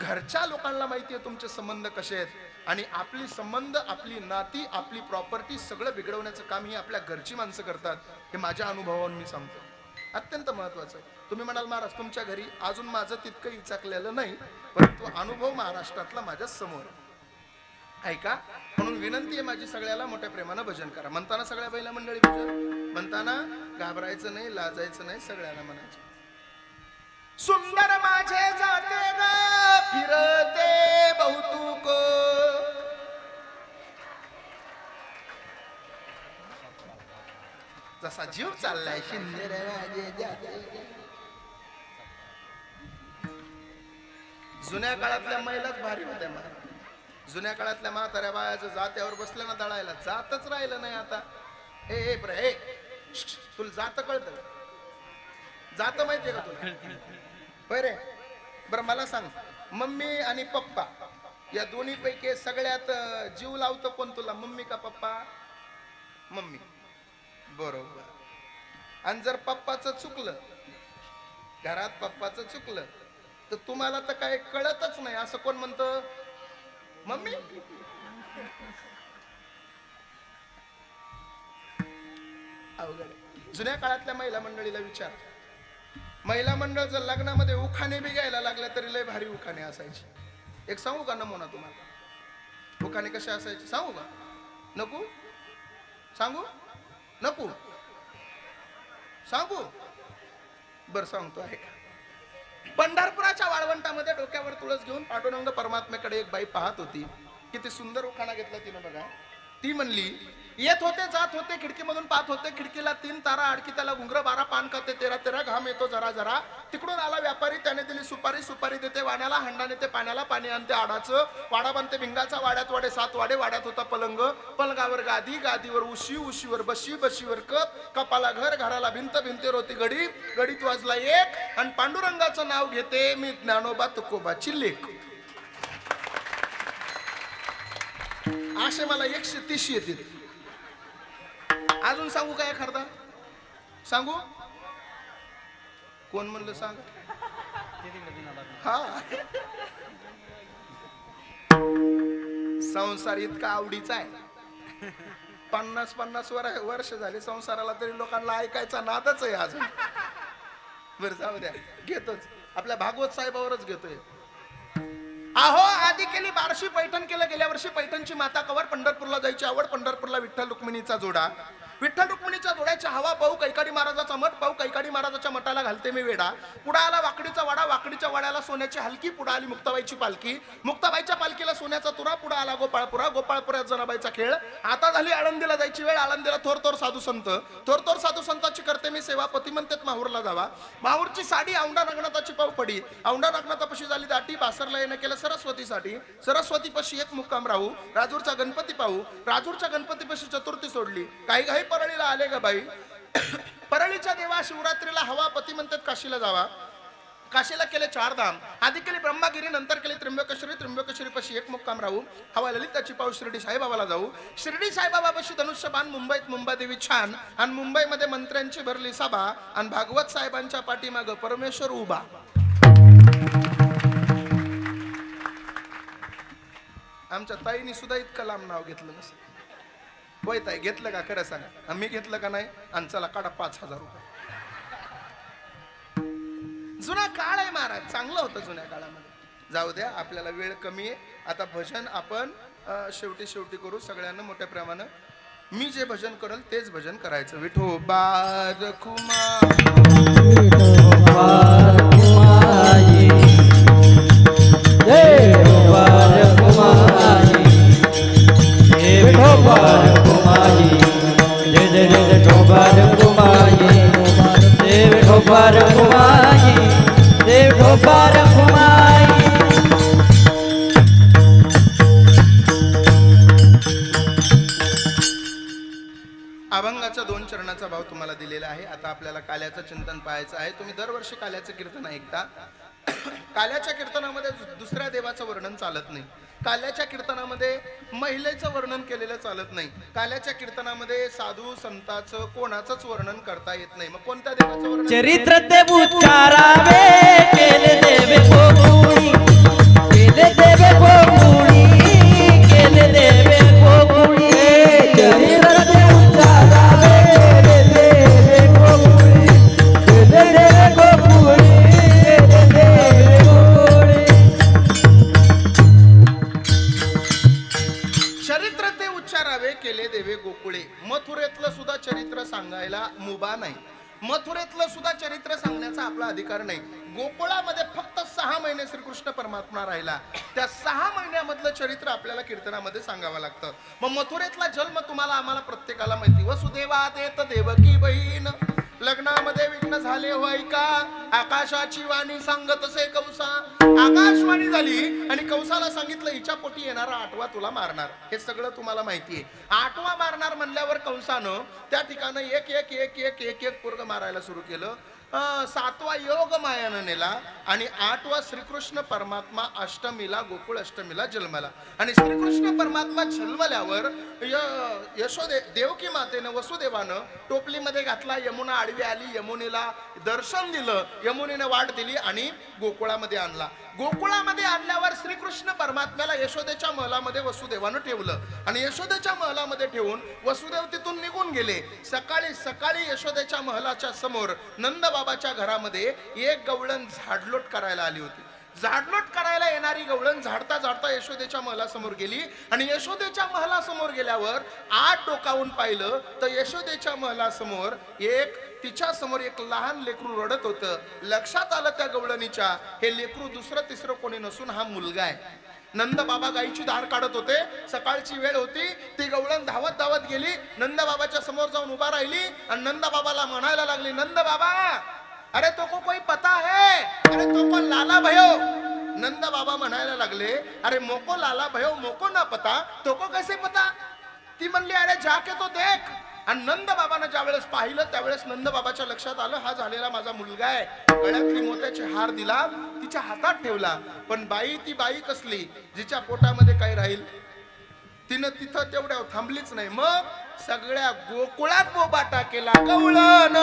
घरच्या लोकांना माहिती आहे तुमचे संबंध कसे आहेत, आणि आपली संबंध, आपली नाती, आपली प्रॉपर्टी सगळं बिघडवण्याचं काम ही आपल्या घरची माणसं करतात. हे माझ्या अनुभवावरून मी सांगतो, अत्यंत महत्वाचं आहे. तुम्ही म्हणाल महाराज तुमच्या घरी अजून माझं तितकं इचाकलेलं नाही, परंतु अनुभव महाराष्ट्रातला माझ्या समोर ऐका. म्हणून विनंती आहे माझी, सगळ्याला मोठ्या प्रेमानं भजन करा. म्हणताना सगळ्या बैला मंडळी भजन म्हणताना घाबरायचं नाही, लाजायचं नाही, सगळ्यांना म्हणायचं सुंदर माझे जाते ग फिरते बहुतूक, जसा जीव चाललाय सुंदर माझे जाते. जुन्या काळातल्या महिलाच भारी होत्या महाराज. जुन्या काळातल्या म्हाताऱ्या बायाचं जात्यावर बसलं ना दळायला, जातच राहिलं नाही आता. ए bre तुला जात कळतं, जात माहितीये का तुला? होय रे. बरं मला सांग, मम्मी आणि पप्पा या दोन्ही पैकी सगळ्यात जीव लावतं कोण तुला, मम्मी का पप्पा? मम्मी, बरोबर. आणि जर पप्पाचं चुकलं, घरात पप्पाचं चुकलं, तर तुम्हाला तर काय कळतच नाही असं कोण म्हणतं? मम्मी. अवघड. जुन्या काळातल्या महिला मंडळीला विचार, महिला मंडळ जर लग्नामध्ये उखाणे बी घ्यायला लागल्या तरी लय भारी उखाणे असायचे. एक सांगू का नमुना तुम्हाला? उखाणे कसे असायचे सांगू का? नको सांगू? नको सांगू? बर सांगतो आहे का. पंढरपुराच्या वाळवंटामध्ये डोक्यावर तुळस घेऊन पांडुरंग परमात्म्याकडे एक बाई पाहत होती. किती सुंदर उखाणा घेतला तिनं बघा. ती म्हणली, येत होते जात होते खिडकीमधून पाहत होते, खिडकीला 3 तारा अडकी, त्याला घुंगर 12 पान खाते 13 घाम येतो जरा जरा. तिकडून आला व्यापारी, त्याने दिली सुपारी, सुपारी देते वाण्याला, हंडा नेते पाण्याला, पाणी आणते आडाचं, वाडा बांधते भिंगाचा, वाड्यात वाडे 7 वाडे, वाड्यात होता पलंग, पलंगावर गादी, गादीवर उशी, उशीवर बशी, बशीवर कप, कपाला घर, घराला भिंत, भिंतीवर होती गडी, गडीत वाजला 1, आणि पांडुरंगाचं नाव घेते मी ज्ञानोबा तुकोबाची लेक. असे मला 130 येतील. अजून सांगू काय खरदा? सांगू? कोण म्हणलं सांग? हा, संसार इतका आवडीचा आहे. 50 वर्ष झाले संसाराला, तरी लोकांना ऐकायचा नादच आहे अजून. बरं जाऊ द्या, घेतोच आपल्या भागवत साहेबावरच घेतोय. अहो आधी केली बारशी पैठण केलं, गेल्या वर्षी पैठणची माता कवर, पंढरपूरला जायची आवड, पंढरपूरला विठ्ठल रुक्मिणीचा जोडा, विठ्ठल रुक्मिणीच्या जोड्याच्या हवा पाहू कैकाडी महाराजाचा मठ पाहू, कैकाडी महाराजाच्या मठाला घालते मी वेडा. पुढे आला वाकडीचा वाडा, वाकडीच्या वाड्याला सोन्याची हलकी, पुढे आली मुक्ताबाईची पालखी, मुक्ताबाईच्या पालखीला सोन्याचा तुरा, पुढे आला गोपाळपुरा, गोपाळपुऱ्यात जनाबाईचा खेळ. आता झाली आळंदीला जायची वेळ, आळंदीला थोर साधू संत, थोर साधू संतांची करते मी सेवा, पती म्हणतात माहूरला जावा. माहूरची साडी औंढा नागनाथाची पाव पडी, औंढा नागनाथापाशी झाली दाटी, बासरला येणं केलं सरस्वतीसाठी, सरस्वतीपाशी एक मुक्काम राहू, राजूरचा गणपती पाहू, राजूरच्या गणपतीपाशी चतुर्थी सोडली. काही परळीला आले ग बाई. परळीच्या देवा शिवरात्रीला हवा, पती म्हणतात काशीला जावा, काशीला केले 4 धाम, आधी केली ब्रह्मागिरी, नंतर केली त्र्यंबकेश्वरी, त्र्यंबकेश्वरी पाशी एक मुक्काम राहू, हवा ललिताची पाऊ, शिर्डी साईबाबाला जाऊ, शिर्डी साईबाबापाशी धनुष्यबाण, मुंबईत मुंबादेवी छान, आणि मुंबईमध्ये मंत्र्यांची भरली सभा, आणि भागवत साहेबांच्या पाठीमाग परमेश्वर उभा. आमच्या ताईनी सुद्धा इतकं लांब नाव घेतलं नसतं. होय ताई, घेतलं का खरं सांगा? मी घेतलं का नाही? आणि चला काढा 5000 रुपये. जुना काळ आहे महाराज, चांगलं होतं जुन्या काळामध्ये. जाऊ द्या, आपल्याला वेळ कमी आहे. आता भजन आपण शेवटी करू सगळ्यांना मोठ्या प्रमाणात. मी जे भजन करल तेच भजन करायचं. विठोबा रखुमा, विठोबा रखुमाई, जय विठोबा रखुमाई, जय विठोबा रखुमाई, जय जय जय विठोबा रखुमाई, जय विठोबा रखुमाई, जय विठोबा रखुमाई. अभंगाचा 2 चरणाचा भाव तुम्हाला दिलेला आहे. आता आपल्याला काल्याचं चिंतन पाहायचं आहे. तुम्ही दरवर्षी काल्याचं कीर्तन ऐकता. काल्याच्या कीर्तनामध्ये दुसऱ्या देवाचं वर्णन चालत नाही. काल्याच्या कीर्तनामध्ये महिलेचं वर्णन केलेलं चालत नाही. काल्याच्या कीर्तनामध्ये साधू संतांचं कोणाचंच वर्णन करता येत नाही. मग कोणत्या देवाचं वर्णन? चरित्र ते उच्चारावे केले देवे गोकुळी, केले देवे गोकुळी, केले देवे गोकुळी. चरित्र ते उच्चारावे केले देवे गोकुळी, केले देवे गोकुळी, केले देवे गोकुळी. चरित्र ते उच्चारावे केले देवे गोकुळे. मथुरेतलं सुद्धा चरित्र सांगायला मुभा नाही. मथुरेतलं सुद्धा चरित्र सांगण्याचा आपला अधिकार नाही. गोकुळामध्ये फक्त 6 महिने श्रीकृष्ण परमात्मा राहिला. त्या 6 महिन्यामधलं चरित्र आपल्याला कीर्तनामध्ये सांगावं लागतं. मग मथुरेतला जन्म तुम्हाला आम्हाला प्रत्येकाला माहिती. वसुदेवा देत देवकी बहीण, लग्नामध्ये विघ्न झाले होय का, आकाशाची वाणी सांगत असे कंसा. आकाशवाणी झाली आणि कंसाला सांगितलं हिच्या पोटी येणारा 8वा तुला मारणार. हे सगळं तुम्हाला माहितीये. 8वा मारणार म्हणल्यावर कंसानं त्या ठिकाणी एक एक एक एक एक एक पोरग मारायला सुरू केलं. 7वा योग मायानं नेला आणि 8वा श्रीकृष्ण परमात्मा अष्टमीला गोकुळ अष्टमीला जन्मला. आणि श्रीकृष्ण परमात्मा जन्मल्यावर यशोदे देवकी मातेनं वसुदेवानं टोपलीमध्ये घातला. यमुना आडवी आली, यमुनेला दर्शन दिलं, यमुनेनं वाट दिली आणि गोकुळामध्ये आणला. गोकुळामध्ये आणल्यावर श्रीकृष्ण परमात्म्याला यशोदेच्या महलामध्ये वसुदेवानं ठेवलं आणि यशोदेच्या महलामध्ये ठेवून वसुदेव तिथून निघून गेले. सकाळी सकाळी यशोदेच्या महलाच्या समोर नंद बाबाच्या घरामध्ये एक गवळण झाडलोट करायला आली होती. झाडलोट करायला येणारी गवळण झाडता झाडता यशोदेच्या महलासमोर गेली आणि यशोदेच्या महलासमोर गेल्यावर आत डोकावून पाहिलं तर यशोदेच्या महलासमोर तिच्या समोर एक लहान लेकरू रडत होतं. लक्षात आलं त्या गवळणीच्या हे लेकरू दुसरं तिसरं कोणी नसून हा मुलगा आहे. नंद बाबा गाईची धार काढत होते. सकाळची वेळ होती. ती गवळण धावत धावत गेली, नंद बाबाच्या समोर जाऊन उभा राहिली आणि नंद बाबाला म्हणायला लागली, नंद बाबा अरे तो को कोई पता है, अरे तो को लाला भयो. नंद बाबा म्हणायला लागले, अरे मोको लाला भयो मोको ना पता, तो को कैसे पता. ती म्हणली, अरे जाके तो देख. आणि नंद बाबानं ज्या वेळेस पाहिलं त्यावेळेस नंद बाबाच्या लक्षात आलं हा झालेला माझा मुलगा आहे. गळ्यातली मोत्याचे हार दिला, तिच्या हातात ठेवला. पण बाई ती बाई कसली जिच्या पोटामध्ये काय राहील. तिनं तिथं तेवढ्या थांबलीच नाही. मग सगळ्या गोकुळात बोबाटा केला. गवळण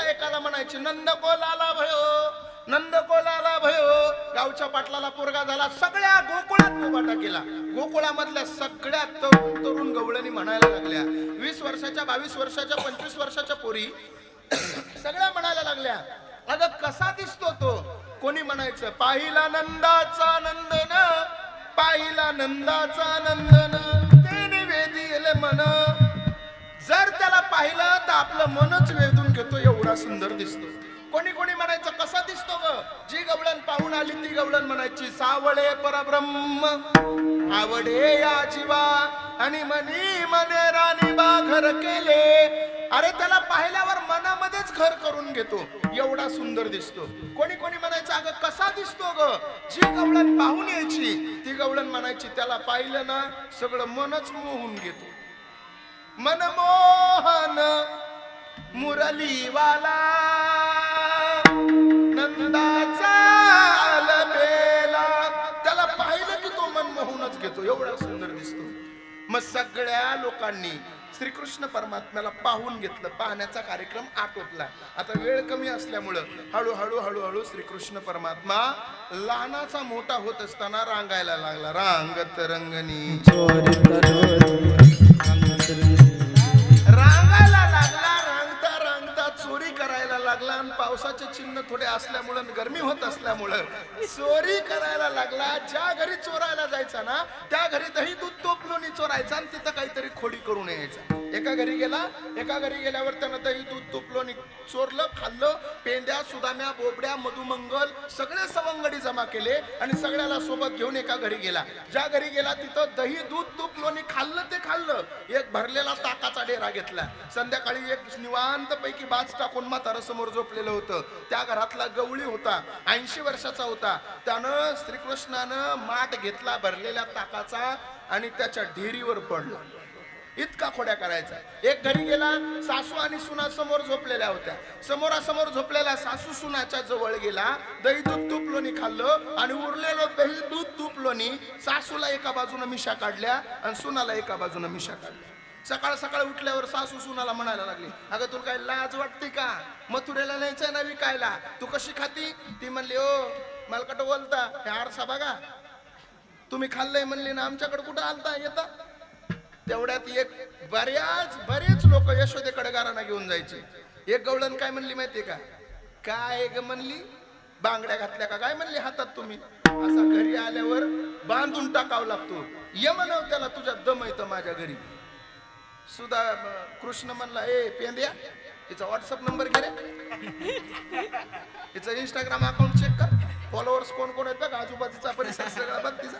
एकाला म्हणायचे नंद को लाला भयो, नंद को लाला भयो. गावच्या पाटलाला पोरगा झाला. सगळ्या गोकुळात बोबाटा केला. गोकुळामधल्या सगळ्यात तरुण गवळणी म्हणायला लागल्या. 20 वर्षाच्या 22 वर्षाच्या 25 वर्षाच्या पोरी सगळ्या म्हणायला लागल्या, अगं कसा दिसतो तो. कोणी म्हणायचं पाहिला नंदाचा नंदन, पाहिला नंदाचा नंदन, तेने वेधील मन. जर त्याला पाहिलं तर आपलं मनच वेधून घेतो, एवढा सुंदर दिसतो. कोणी कोणी म्हणायचं कसा दिसतो ग. जी गवळण पाहून आली ती गवळण म्हणायची सावळे परब्रह्म आवडे या जीवा आणि मनी मने राणी बा घर केले. अरे त्याला पाहिल्यावर मनामध्येच घर करून घेतो, एवढा सुंदर दिसतो. कोणी कोणी म्हणायचं अगं कसा दिसतो ग. जी गवळण पाहून यायची ती गवळण म्हणायची त्याला पाहिलं ना सगळं मनच मोहून घेतो. मनमोहन मुरलीवाला नंदाचा आलबेला. त्याला पाहिलं की तो मन मोहूनच घेतो, एवढा सुंदर दिसतो. मग सगळ्या लोकांनी श्रीकृष्ण परमात्म्याला पाहून घेतलं. पाहण्याचा कार्यक्रम आटोपला. आता वेळ कमी असल्यामुळं हळूहळू हळूहळू श्रीकृष्ण परमात्मा लहानाचा मोठा होत असताना रांगायला लागला. रांगत रंगनी रांगायला लागला. रांगता रांगता चोरी करायला लागला. आणि पावसाचे चिन्ह थोडे असल्यामुळं, गरमी होत असल्यामुळं चोरी करायला लागला. ज्या घरी चोरायला जायचा ना त्या घरी दही दूध तूप लोणी चोरायचा आणि तिथं काहीतरी खोडी करून यायचा. एका घरी गेला. एका घरी गेल्यावर त्यानं दही दूध तूप लोणी चोरलं, खाल्लं. पेंड्या सुदाम्या बोबड्या मधुमंगल सगळे सवंगडी जमा केले आणि सगळ्याला सोबत घेऊन एका घरी गेला. ज्या घरी गेला तिथं दही दूध तूप लोणी खाल्लं ते खाल्लं. एक भरलेला ताकाचा डेरा घेतला. संध्याकाळी एक निवांत पैकी बाज टाकून म्हातारं समोर झोपलेलं होतं. त्या घरातला गवळी होता, 80 वर्षाचा होता. त्यानं श्रीकृष्णानं माठ घेतला भरलेल्या ताकाचा आणि त्याच्या ढेरीवर पडला. इतका खोड्या करायचा. एक घरी गेला. सासू आणि सुना समोर झोपलेल्या होत्या. समोरासमोर झोपलेल्या सासू सुनाच्या जवळ गेला. दही दूध तूप लोणी खाल्लं आणि उरलेलं दही दूध तूप लोणी सासूला एका बाजूने मिशा काढल्या आणि सुनाला एका बाजूने मिशा काढल्या. सकाळ सकाळ उठल्यावर सासू सुनाला म्हणायला लागली, अगं तुला काय लाज वाटते का? मथुरेला न्यायचंय ना विकायला, तू कशी खाती? ती म्हणली, ओ मला कुठं बोलता, हे आरसा बघा, तुम्ही खाल्लंय म्हणली ना, आमच्याकडे कुठं आलता येता? तेवढ्यात एक बरेच लोक यशोदेकडे गाराणा घेऊन जायचे. एक गवळण काय म्हणली माहितीये का? काय ग म्हणली, बांगड्या घातल्या का काय म्हणली हातात तुम्ही? असा घरी आल्यावर बांधून टाकावं लागतो. ये म्हणाव त्याला, तुझ्या दम येतं माझ्या घरी. सुद्धा कृष्ण म्हणला, ए पेंद्या, तिचा व्हॉट्सअप नंबर घे रे, तिचं इंस्टाग्राम अकाउंट चेक कर, फॉलोअर्स कोण कोण आहेत बघ, आजूबाजूचा परिसर सगळा बघ तिचा,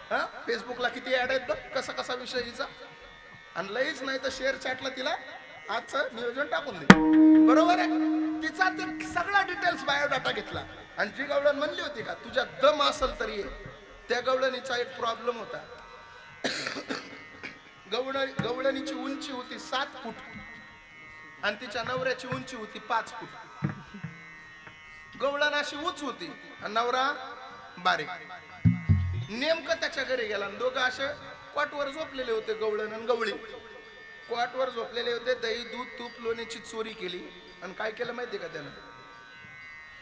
हा फेसबुकला किती ऍड आहेत बघ, कसा कसा विषय हिचा, आणि लईच नाही तर शेअर चॅटला तिला आजचं नियोजन टाकून दे. बरोबर आहे. तिचा ते सगळा डिटेल्स बायोडाटा घेतला. आणि जी गवळण म्हणली होती का तुझ्या दम असेल तरी ये, त्या गवळणीचा एक प्रॉब्लेम होता. गवळणीची उंची होती 7 फूट आणि तिच्या नवऱ्याची उंची होती 5 फूट. गवळण अशी उंच होती आणि नवरा बारीक. नेमकं त्याच्या घरी गेला आणि दोघं असे क्वाटवर झोपलेले होते. गवळण आणि गवळी क्वाटवर झोपलेले होते. दही दूध तूप लोण्याची चोरी केली आणि काय केलं माहितीये का त्यानं?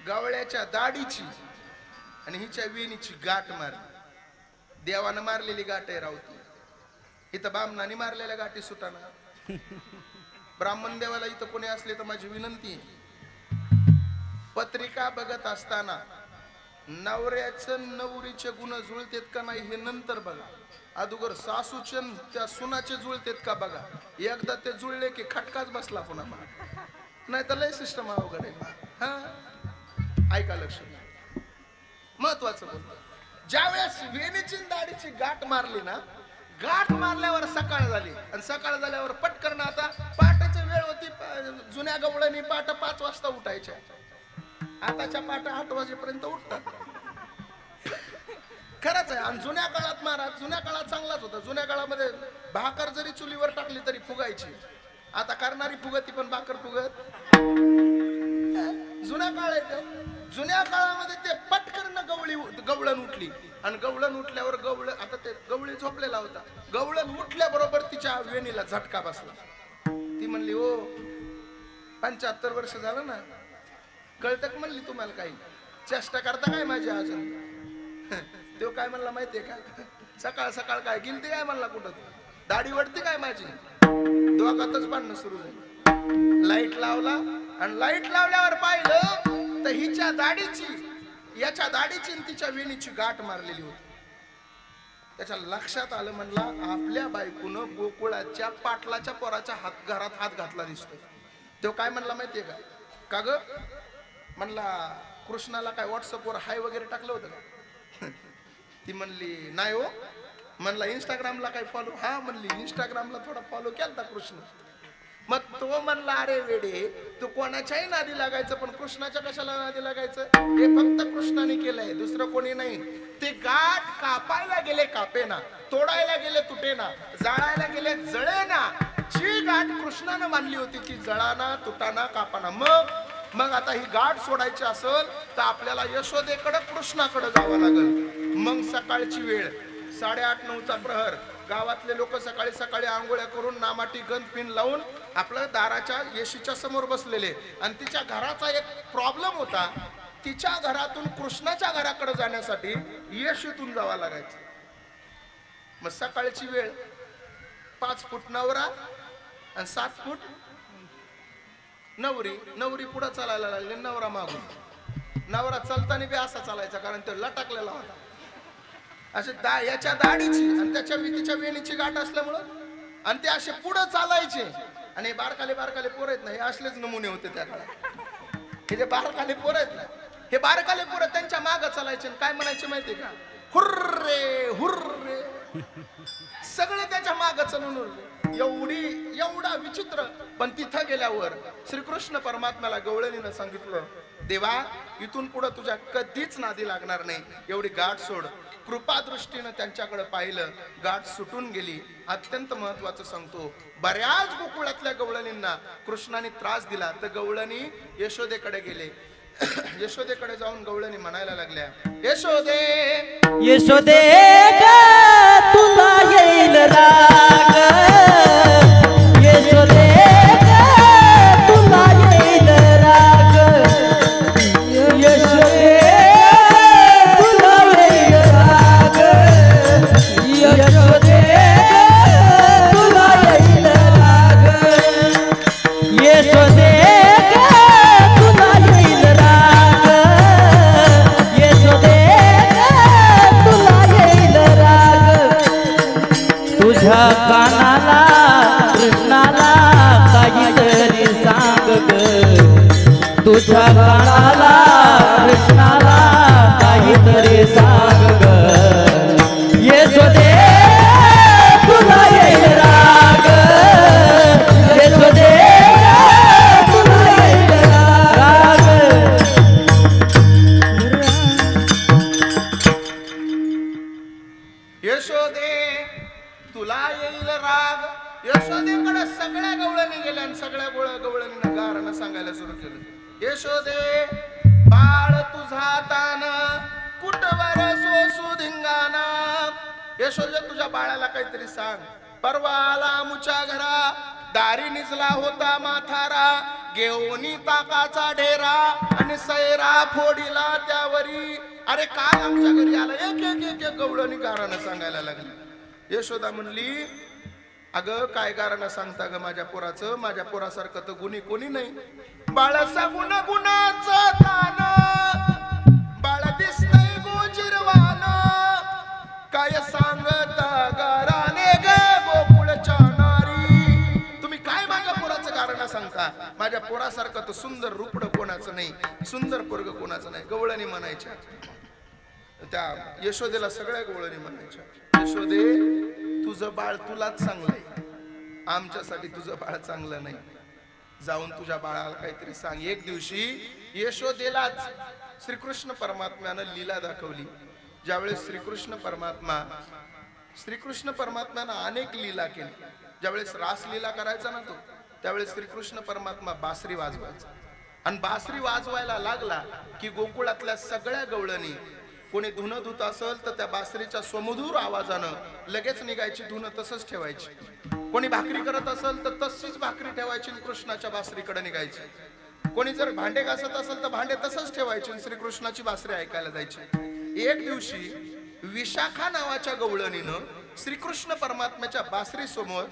गवळ्याच्या दाढीची आणि हिच्या वेणीची गाठ मारली. देवानं मारलेली गाठ आहे रावती. इथं बामणाने मारलेल्या गाठी सुटाना. ब्राह्मण देवाला इथं कोणी असले तर माझी विनंती आहे, पत्रिका बघत असताना नवऱ्याचं नवरीचे गुण जुळतेत का नाही हे नंतर बघा. अगोदर सासूचे त्या सुनाचे जुळतेत का बघा. एकदा ते जुळले की खटकाच बसला पुन्हा. नाही तर लय सिस्टम अवघड आहे. हा ऐका, लक्ष महत्वाचं बोल. ज्यावेळेस वेणीची दाढीची गाठ मारली ना, गाठ मारल्यावर सकाळ झाली आणि सकाळ झाल्यावर पटकन आता पहाटेची वेळ होती. जुन्या गवळणी पहाटे 5 वाजता उठायच्या. आताच्या पहाटे 8 वाजेपर्यंत उठतात. खरंच आहे. आणि जुन्या काळात महाराज, जुन्या काळात चांगलाच होता. जुन्या काळामध्ये भाकर जरी चुलीवर टाकली तरी फुगायची. आता करणारी फुगती पण भाकर फुगत. जुन्या काळ आहे. जुन्या काळामध्ये ते पटकन गवळण उठली आणि गवळण उठल्यावर आता ते गवळी झोपलेला होता. गवळण उठल्याबरोबर तिच्या वेणीला झटका बसला. ती म्हणली, ओ 75 वर्ष झालं ना, कळतक म्हणली तुम्हाला काही, चेष्टा करता काय माझी अजून? तो काय म्हणला माहितीये का? सकाळ सकाळ काय गिनती काय म्हणला, कुठं दाढी वडती काय माझी? दोघातच भांडणं सुरू झाली. लाईट लावला आणि लाईट लावल्यावर पाहिलं तर हिच्या दाढीची, याच्या दाढीची आणि तिच्या वेणीची गाठ मारलेली होती. त्याच्या लक्षात आलं, म्हणला आपल्या बायकोनं गोकुळाच्या पाटलाच्या पोराच्या घरात हात घातला दिसतोय. तो काय म्हणला माहितीये का? का ग म्हणला, कृष्णाला काय व्हॉट्सअपवर हाय वगैरे टाकलं होतं का? ती म्हणली नाही हो. म्हणला इंस्टाग्रामला काय फॉलो? हा म्हणली इंस्टाग्रामला थोडा फॉलो केलता कृष्ण. मग तो म्हणला, अरे वेडे, तू कोणाच्याही नादी लागायचं पण कृष्णाच्या कशाला नादी लागायचं? हे फक्त कृष्णाने केलंय, दुसरं कोणी नाही. ते गाठ कापायला गेले कापेना, तोडायला गेले तुटेना, जाळायला गेले जळेना. जी गाठ कृष्णानं मानली होती ती जळाना तुटाना कापाना. मग आता ही गाठ सोडायची असेल तर आपल्याला यशोदेकडे कृष्णाकडे जावं लागल. मग सकाळची वेळ 8:30-9चा प्रहर, गावातले लोक सकाळी सकाळी आंघोळ्या करून नामाटी गंध पिन लावून आपल्या दाराच्या येशीच्या समोर बसलेले, आणि तिच्या घराचा एक प्रॉब्लेम होता, तिच्या घरातून कृष्णाच्या घराकडे जाण्यासाठी येशीतून जावं लागायचं. मग सकाळची वेळ 5 फूट नवरा आणि 7 फूट नवरी. नवरी पुढे चालायला लागली, नवरा मागून. नवरा चालताना बी असा चालायचा, कारण तो लटकलेला होता. असे याच्या दाढीची आणि त्याच्या तिच्या वेणीची गाठ असल्यामुळं, आणि ते असे पुढे चालायचे. आणि बारकाले बारकाले पोर आहेत ना, हे असलेच नमुने होते त्या काळात. हे जे बारकाले पोर आहेत ना, हे बारकाले पोर त्यांच्या माग चालायचे आणि काय म्हणायचे माहितीये का? Hurray hurray. सगळे त्याच्या माग चलून उरले. एवढा विचित्र. पण तिथं गेल्यावर श्रीकृष्ण परमात्म्याला गवळणीनं सांगितलं, देवा इथून पुढे तुझ्या कधीच नादी लागणार नाही, एवढी गाठ सोड. कृपा दृष्टीनं त्यांच्याकडे पाहिलं, गाठ सुटून गेली. अत्यंत महत्वाचं सांगतो, बऱ्याच गोकुळातल्या गवळणींना कृष्णाने त्रास दिला, तर गवळणी यशोदेकडे गेले. यशोदेकडे जाऊन गवळणी म्हणायला लागल्या, यशोदे यशोदे ग तुला येईल राग, यशोदे ग तुला येईल राग, यशोदे तुला येईल राग, यशोदे तुला येईल राग, यशोदे तुला येईल राग, यशोदे तुला येईल राग. तुझ्या कानाला कृष्णाला काहीतरी सांग ग, तुझ्या कानाला कृष्णाला काहीतरी सांग ग, यशोदे तुला येईल राग, यशोदे तुला येईल राग. यशोदे तुला येईल राग. यशोदेकडे सगळ्या गवळणी गेल्या आणि सगळ्या गवळणीनं गारणं सांगायला सुरू केलं. यशोदे बाळ तुझा तान कुटवर सोसू धिंगाणा. यशोदे तुझ्या बाळाला काहीतरी सांग. परवा आला मुच्या घरा, दारी निजला होता माथारा, घेऊनी ताकाचा ढेरा आणि सैरा फोडीला त्यावरी. अरे काय आमच्या घरी आला, एक एक एक एक गवळणी गारणं सांगायला लागली. यशोदा म्हणली, अगं काय गारणं सांगता ग माझ्या पोराचं, माझ्या पोरासारखं तर गुणी कोणी नाही. बाळाचा गुण गुणाचं तान, बाळ दिसतंय गोजिरवान, काय सांगता गाराने ग गोकुळच्या नारी. तुम्ही काय माझ्या पोराचं गारणं सांगता, माझ्या पोरासारखं तर सुंदर रूपड कोणाचं नाही, सुंदर पोरग कोणाचं नाही. गवळणी म्हणायच्या. त्या यशोदेला सगळ्या गवळणी म्हणायच्या, यशोदे तुझं बाळ तुलाच चांगलंय, आमच्यासाठी तुझं बाळ चांगलं नाही. जाऊन तुझ्या बाळाला काहीतरी सांग. एक दिवशी यशोदेलाच श्रीकृष्ण परमात्म्यानं लीला दाखवली. ज्यावेळेस श्रीकृष्ण परमात्म्यानं अनेक लीला केली. ज्यावेळेस रासलीला करायचा ना तो, त्यावेळेस श्रीकृष्ण परमात्मा बासरी वाजवायचा. आणि बासरी वाजवायला लागला की गोकुळातल्या सगळ्या गवळणी, कोणी धुणं धुत असेल तर त्या बासरीच्या सुमधुर आवाजानं लगेच निघायची, धुणं तसंच ठेवायची. कोणी भाकरी करत असेल तर तशीच भाकरी ठेवायची आणि कृष्णाच्या बासरीकडे निघायची. कोणी जर भांडे घासत असेल तर भांडे तसंच ठेवायचे आणि श्रीकृष्णाची बासरी ऐकायला जायची. एक दिवशी विशाखा नावाच्या गवळणीनं श्रीकृष्ण परमात्म्याच्या बासरी समोर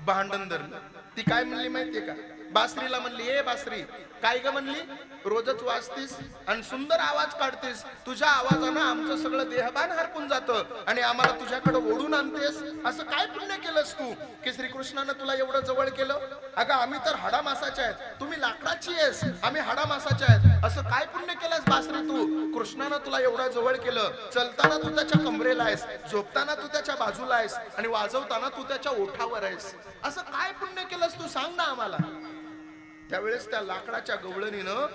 भांडण धरलं. ती काय म्हणली माहितीये का? बासरीला म्हणली, ए बासरी काय ग म्हणली, रोजच वाजतीस आणि सुंदर आवाज काढतेस, तुझ्या आवाजानं आमचं सगळं देहभान हरपून जातं आणि आम्हाला तुझ्याकडे ओढून आणतेस. असं काय पुण्य केलंस तू की श्रीकृष्णानं तुला एवढं जवळ केलं? अगं आम्ही तर हाडामासाच्या आहेत, तुम्ही लाकडाची आहेस, आम्ही हाडामासाच्या आहेत. असं काय पुण्य केलंस बासरी तू? कृष्णानं तुला एवढं जवळ केलं. चलताना तू त्याच्या कमरेला आहेस, झोपताना तू त्याच्या बाजूला आहेस आणि वाजवताना तू त्याच्या ओठावर आहेस. असं काय पुण्य केलंस तू, सांग ना आम्हाला. त्यावेळेस त्या लाकडाच्या गवळणीनं,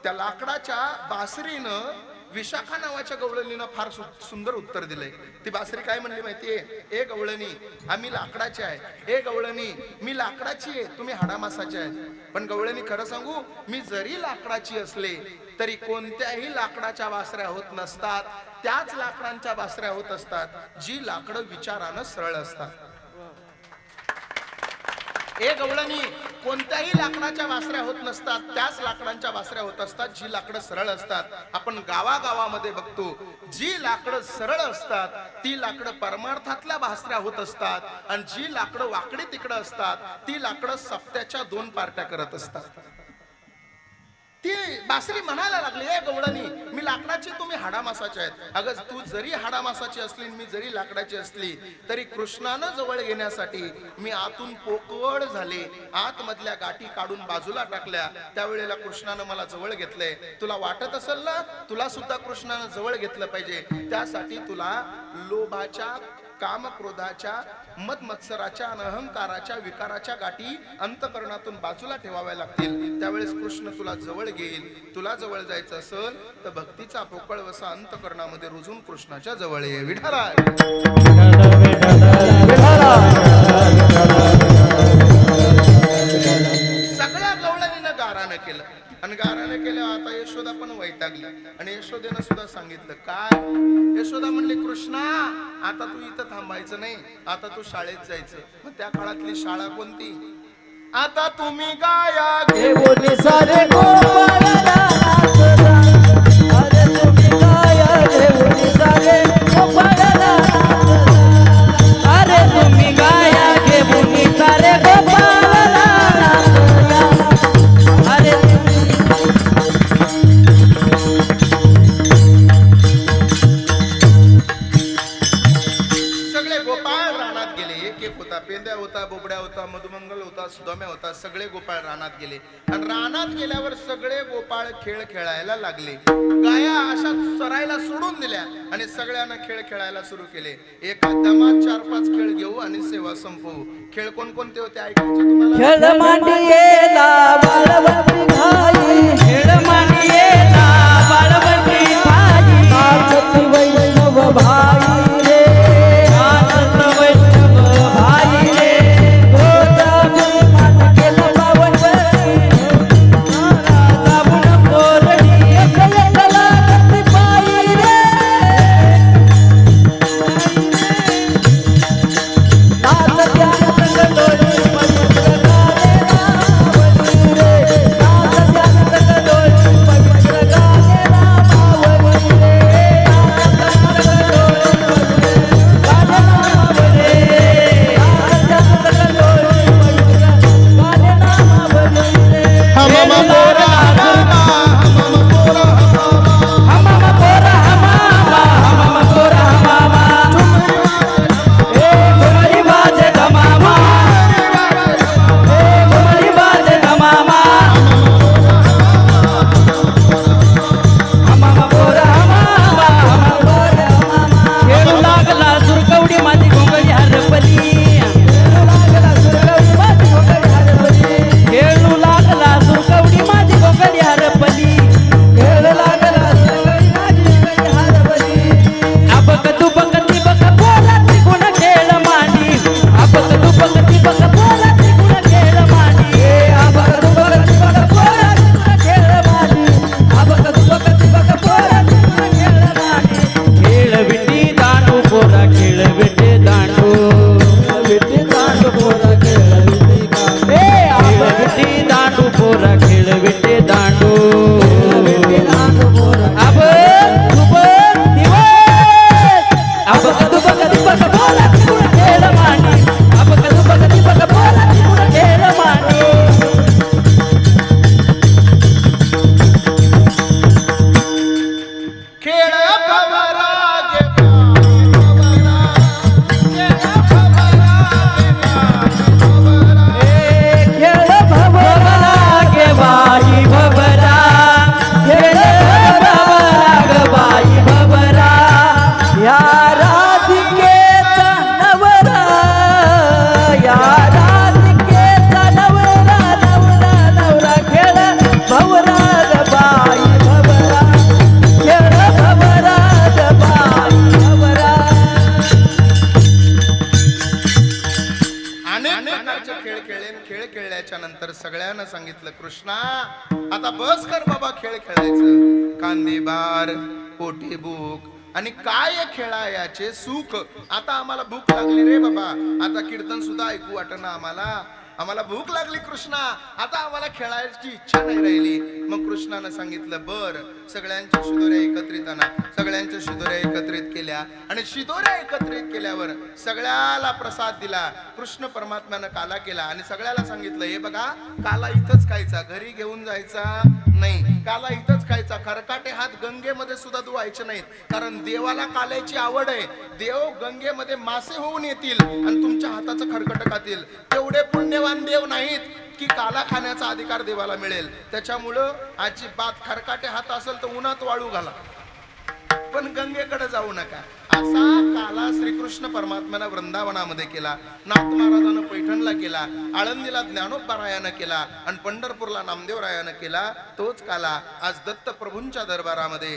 त्या लाकडाच्या बासरीनं विशाखा नावाच्या गवळणीनं फार सुंदर उत्तर दिलंय. ती बासरी काय म्हणली माहितीये? ए गवळणी आम्ही लाकडाचे आहे, ए गवळणी मी लाकडाची आहे, तुम्ही हाडामासाचे आहेत. पण गवळणी खरं सांगू, मी जरी लाकडाची असले तरी कोणत्याही लाकडाच्या बासऱ्या होत नसतात, त्याच लाकडांच्या बासऱ्या होत असतात जी लाकडं विचारानं सरळ असतात. हे गवळणी कोणत्याही लाकडाच्या वासऱ्या होत नसतात, त्याच लाकडांच्या वासऱ्या होत असतात जी लाकडं सरळ असतात. आपण गावागावामध्ये बघतो, जी लाकडं सरळ असतात ती लाकडं परमार्थातल्या वासऱ्या होत असतात, आणि जी लाकडं वाकडी तिकडं असतात ती लाकडं सप्त्याच्या 2 पार्ट्या करत असतात. ती बासरी म्हणायला लागली, ए गवळणी, मी लाकडाची, तुम्ही हाडामासाचे आहेत. अगं तू जरी हाडामासाची असली, मी जरी लाकडाची असली, तरी कृष्णानं जवळ घेण्यासाठी मी आतून पोकळ झाले, आतमधल्या गाठी काढून बाजूला टाकल्या. त्यावेळेला कृष्णानं मला जवळ घेतलंय. तुला वाटत असेल ना, तुला सुद्धा कृष्णानं जवळ घेतलं पाहिजे. त्यासाठी तुला लोभाच्या, कामक्रोधाच्या, मदमत्सराच्या आणि अहंकाराच्या विकाराच्या गाठी अंतकरणातून बाजूला ठेवाव्या लागतील. त्यावेळेस कृष्ण तुला जवळ घेईल. तुला जवळ जायचं असेल तर भक्तीचा पोकळ वसा अंतकरणामध्ये रुजून कृष्णाच्या जवळ ये. विठ्ठला सगळ्या गवळणीनं गारानं केलं, आणि गारानं केलं. आता यशोदा पण वैतागली, आणि यशोदेनं सुद्धा सांगितलं. काय? यशोदा म्हणली, कृष्णा, आता तू इथं थांबायचं नाही, आता तू शाळेत जायचं. मग त्या काळातली शाळा कोणती? आता तुम्ही गाया घेऊन सारे गोपाळाला नाचता. अरे तुम्ही गाया घेऊन सारे गोपाळाला नाचता. अरे तुम्ही गाया घेऊन सारे गोपाळाला नाचता. अरे सगळे गोपाळ रानात गेले. एक होता, पेंद्या होता, बोबड्या होता, मधुमंगल होता, सुदाम्या होता. सगळे गोपाळ रानात गेले, आणि रानात गेल्यावर सगळे गोपाळ खेळ खेळायला लागले. गाया अशा चरायला सोडून दिल्या, आणि सगळ्यांना खेळ खेळायला सुरू केले. एका दमात 4-5 खेळ घेऊ आणि सेवा संपवू. खेळ कोणकोणते होते ऐकायचे तुम्हाला? खेळ मांडियेला बाळवंती घाई, खेळ मांडियेला बाळवंती घाई. नाचती वैष्णव भाई रे, नाचत वैष्णव भाई रे. गोदामी मात केलं पावनवती, जाऊन कोरडी एकला गती पायी रे. नाचत्या संगडोळी पवित्र गाणे रावणी रे. नाचत्या संगडोळी पवित्र गाणे रावणी रे. नाचत्या संगडोळी पवित्र गाणे रावणी रे. नाचत्या संगडोळी पवित्र गाणे रावणी रे. हमामा पोरा हमामा, हमामा पोरा हमामा, हमामा पोरा हमामा, हमामा पोरा हमामा. ए घुमरी बाजे धमामा, ए घुमरी बाजे धमामा. हमामा पोरा हमामा, हमामा पोरा हमामा. खेळू लागला सुरकवडी माझी घोंगडी हरपली. खेळू लागला सुरकवडी माझी घोंगडी हरपली. खेळ लागला सुरकवडी माझी घोंगडी हरपली. अबक दुबक तिबक बोला त्रिगुण खेळ मांडी. अबक दुबक तिबक बोला त्रिगुण खेळ मांडी. अबक दुबक तिबक बोला त्रिगुण खेळ मांडी. अबक दुबक तिबक बोला त्रिगुण खेळ मांडी. खेळ विटी दांडू पोरा, खेळ विटी दांडू, विटी दांडू पोरा, खेळ विटी दांडू. खेळ विटी दांडू पोरा, खेळ विटी दांडू, विटी दांडू पोरा. अब दुबक दिवस, अबक दुबक तिबक बोला त्रिगुण खेळ मांडी. अबक दुबक तिबक बोला त्रिगुण खेळ मांडी. खेळ भवरा गे बाई भवरा, खेळ भवरा गे बाई भवरा. खेळ भवरा गे बाई भवरा, खेळ भवरा ग बाई भवरा. या राधिकेचा नवरा, या राधिकेचा नवरा, नवरा नवरा. खेळ भवरा ग बाई भवरा, खेळ भवरा ग बाई भवरा. अनेक प्रकारचे खेळ खेळले. खेळ खेळल्याच्या नंतर सगळ्यांना सांगितलं, कृष्णा आता बस कर बाबा, खेळ खेळायचं. कांदे बार, पोटी भूक, आणि काय खेळायाचे सुख. आता आम्हाला भूक लागली रे बाबा, आता कीर्तन सुद्धा ऐकू वाटणं आम्हाला. आम्हाला भूक लागली कृष्णा, आता आम्हाला खेळायची इच्छा नाही राहिली. मग कृष्णानं सांगितलं, बर सगळ्यांच्या शिदोऱ्या एकत्रित आणा. सगळ्यांच्या शिदोऱ्या एकत्रित केल्या आणि शिदोऱ्या एकत्रित केल्यावर सगळ्याला प्रसाद दिला. कृष्ण परमात्म्यानं काला केला आणि सगळ्याला सांगितलं, हे बघा काला इथंच खायचा, घरी घेऊन जायचा नाही. काला इथंच खायचा. खरकाटे हात गंगेमध्ये सुद्धा धुवायचे नाहीत, कारण देवाला काल्याची आवड आहे. देव गंगेमध्ये मासे होऊन येतील आणि तुमच्या हाताचं खरकट खातील. तेवढे पुण्यवान देव नाहीत की काला खाण्याचा अधिकार देवाला मिळेल. त्याच्यामुळं अजिबात खरकाटे हात असेल तर उन्हात वाळू घाला, पण गंगेकडे जाऊ नका. असा काला श्रीकृष्ण परमात्म्यानं वृंदावनामध्ये केला. नाथ महाराजानं पैठणला केला, आळंदीला ज्ञानोबारायानं केला आणि पंढरपूरला नामदेवरायानं केला. तोच काला आज दत्त प्रभूंच्या दरबारामध्ये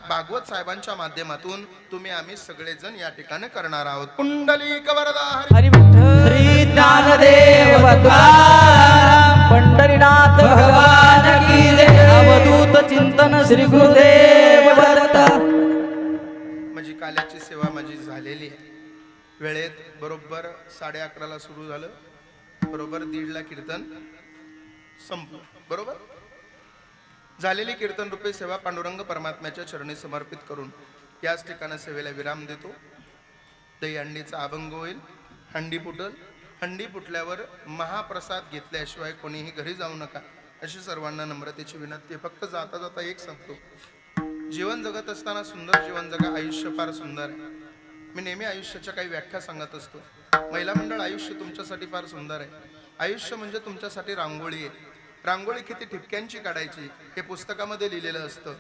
भागवत साहेबांच्या माध्यमातून तुम्ही आम्ही सगळेजण या ठिकाणी करणार आहोत. पुंडलिक वरदा हरी विठ्ठल श्री ज्ञानदेव तुकाराम पंढरीनाथ भगवान की जय. अवधूत चिंतन श्री गुरुदेव दत्त. माझी काल्याची सेवा माझी झालेली आहे. वेळेत बरोबर 11:30ला सुरू झालं, बरोबर 1:30ला कीर्तन संपलं. बरोबर झालेली कीर्तन रूपे सेवा पांडुरंग परमात्म्याच्या चरणी समर्पित करून याच ठिकाणी सेवेला विराम देतो. दही हंडीचा अभंग होईल. हंडी फुटल. हंडी फुटल्यावर महाप्रसाद घेतल्याशिवाय कोणीही घरी जाऊ नका अशी सर्वांना नम्रतेची विनंती आहे. फक्त जाता जाता एक सांगतो, जीवन जगत असताना सुंदर जीवन जगा. आयुष्य फार सुंदर आहे. मी नेहमी आयुष्याच्या काही व्याख्या सांगत असतो. महिला मंडळ, आयुष्य तुमच्यासाठी फार सुंदर आहे. आयुष्य म्हणजे तुमच्यासाठी रांगोळी आहे. रांगोळी किती ठिपक्यांची काढायची हे पुस्तकामध्ये लिहिलेलं असतं,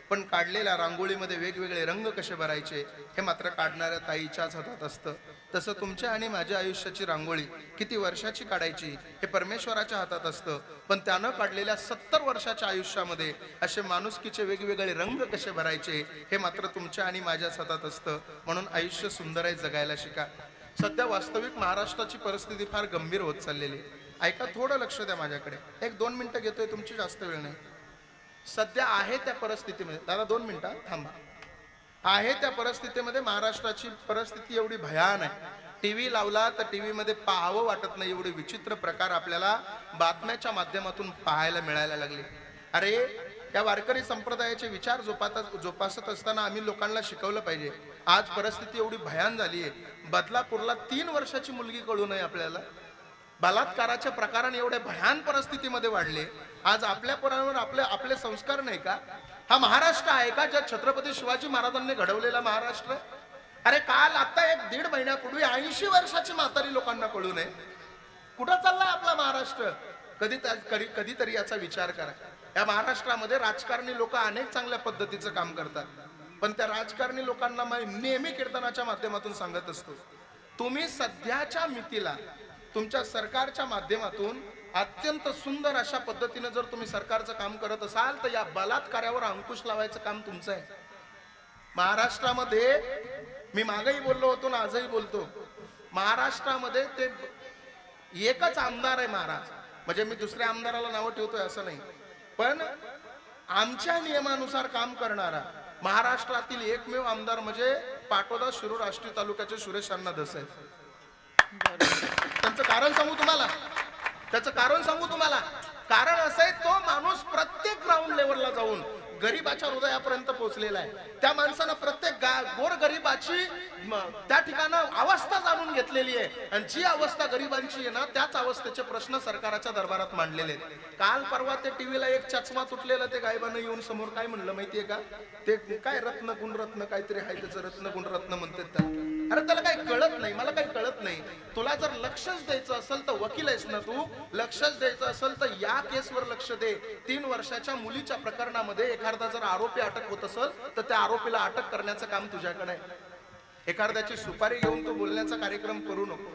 पण काढलेल्या रांगोळीमध्ये वेगवेगळे रंग कसे भरायचे हे मात्र काढणाऱ्या ताईच्याच हातात असतं. तसं तुमच्या आणि माझ्या आयुष्याची रांगोळी किती वर्षाची काढायची हे परमेश्वराच्या हातात असतं, पण त्यानं काढलेल्या 70 वर्षाच्या आयुष्यामध्ये असे माणुसकीचे वेगवेगळे रंग कसे भरायचे हे मात्र तुमच्या आणि माझ्याच हातात असतं. म्हणून आयुष्य सुंदर आहे, जगायला शिका. सध्या वास्तविक महाराष्ट्राची परिस्थिती फार गंभीर होत चाललेली आहे. ऐका, थोडं लक्ष द्या माझ्याकडे. 1-2 मिनिटं घेतोय, तुमची जास्त वेळ नाही. सध्या आहे त्या परिस्थितीमध्ये, दादा 2 मिनिटं थांबा. आहे त्या परिस्थितीमध्ये महाराष्ट्राची परिस्थिती एवढी भयान आहे. टीव्ही लावला तर टीव्ही मध्ये पाहावं वाटत नाही, एवढे विचित्र प्रकार आपल्याला बातम्याच्या माध्यमातून पाहायला मिळायला लागले. अरे या वारकरी संप्रदायाचे विचार जोपासत असताना आम्ही लोकांना शिकवलं पाहिजे. आज परिस्थिती एवढी भयान झाली आहे. बदलापूरला 3 वर्षाची मुलगी कळू नये आपल्याला. बलात्काराच्या प्रकाराने एवढे भयान परिस्थितीमध्ये वाढले. आज आपल्या पोरांवर आपले संस्कार नाही का? हा महाराष्ट्र आहे का ज्या छत्रपती शिवाजी महाराजांनी घडवलेला महाराष्ट्र? अरे काल आता 1-1.5 महिन्यापूर्वी 80 वर्षाची म्हातारी लोकांना कळू नये. कुठं चाललाय आपला महाराष्ट्र? कधीतरी याचा विचार करा. या महाराष्ट्रामध्ये राजकारणी लोक अनेक चांगल्या पद्धतीचं काम करतात, पण त्या राजकारणी लोकांना नेहमी कीर्तनाच्या माध्यमातून सांगत असतो, तुम्ही सध्याच्या मितीला तुमच्या सरकारच्या माध्यमातून अत्यंत सुंदर अशा पद्धतीने जर तुम्ही सरकारचं काम करत असाल तर या बलात्कारावर अंकुश लावायचं काम तुमचं आहे. महाराष्ट्रामध्ये मी मागेही बोललो होतो ना, आजही बोलतो, महाराष्ट्रामध्ये ते एकच आमदार आहे महाराज. म्हणजे मी दुसऱ्या आमदाराला नावं ठेवतोय असं नाही, पण आमच्या नियमानुसार काम करणारा महाराष्ट्रातील एकमेव आमदार म्हणजे पाटोदा शिरूर आष्टी तालुक्याचे सुरेश अण्णा धस आहे. त्याचं कारण सांगू तुम्हाला. कारण असं आहे, तो माणूस प्रत्येक ग्राउंड लेवलला जाऊन गरीबाच्या हृदयापर्यंत पोहोचलेला आहे. त्या माणसानं प्रत्येक गोरगरिबाची त्या ठिकाणं अवस्था जाणून घेतलेली आहे आणि जी अवस्था गरिबांची आहे ना, त्याच अवस्थेचे प्रश्न सरकाराच्या दरबारात मांडलेले आहेत. काल परवा ते टीव्हीला एक चष्मा तुटलेला ते गायबानं येऊन समोर काय म्हणलं माहितीये का? ते काय रत्न गुणरत्न काहीतरी आहे, त्याचं रत्न गुणरत्न म्हणतात त्याला. अरे त्याला काही कळत नाही, मला काही कळत नाही. तुला जर लक्षच द्यायचं असेल तर वकील आहेस ना तू, लक्षच द्यायचं असेल तर या केसवर लक्ष दे. 3 वर्षाच्या मुलीच्या प्रकरणामध्ये एखादा जर आरोपी अटक होत असेल तर त्या आरोपीला अटक करण्याचं काम तुझ्याकडे आहे. एखाद्याची सुपारी घेऊन तो बोलण्याचा कार्यक्रम करू नको.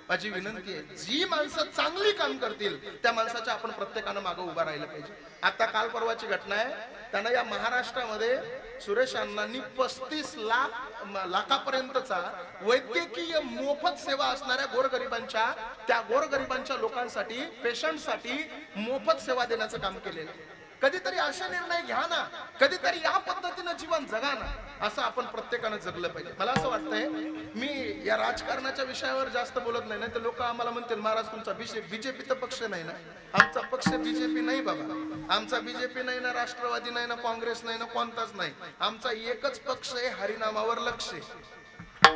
माझी विनंती आहे, जी माणसं चांगली काम करतील त्या माणसाच्या आपण प्रत्येकानं मागं उभा राहिलं पाहिजे. आता काल परवाची घटना आहे, त्यानं या महाराष्ट्रामध्ये सुरेश अण्णांनी 35 लाखापर्यंतचा वैद्यकीय मोफत सेवा असणाऱ्या गोरगरिबांच्या लोकांसाठी, पेशंटसाठी मोफत सेवा देण्याचं काम केलेलं आहे. कधीतरी असे निर्णय घ्या ना, कधीतरी या पद्धतीनं जीवन जगा ना. असं आपण प्रत्येकानं जगलं पाहिजे. मला असं वाटतंय, मी या राजकारणाच्या विषयावर जास्त बोलत नाही, तर लोक आम्हाला म्हणतील महाराज तुमचा बीजेपी तर पक्ष नाही ना. आमचा पक्ष बीजेपी नाही बाबा. आमचा बीजेपी नाही ना, राष्ट्रवादी नाही ना, काँग्रेस नाही ना, कोणताच नाही. आमचा एकच पक्ष आहे, हरिनामावर लक्ष आहे.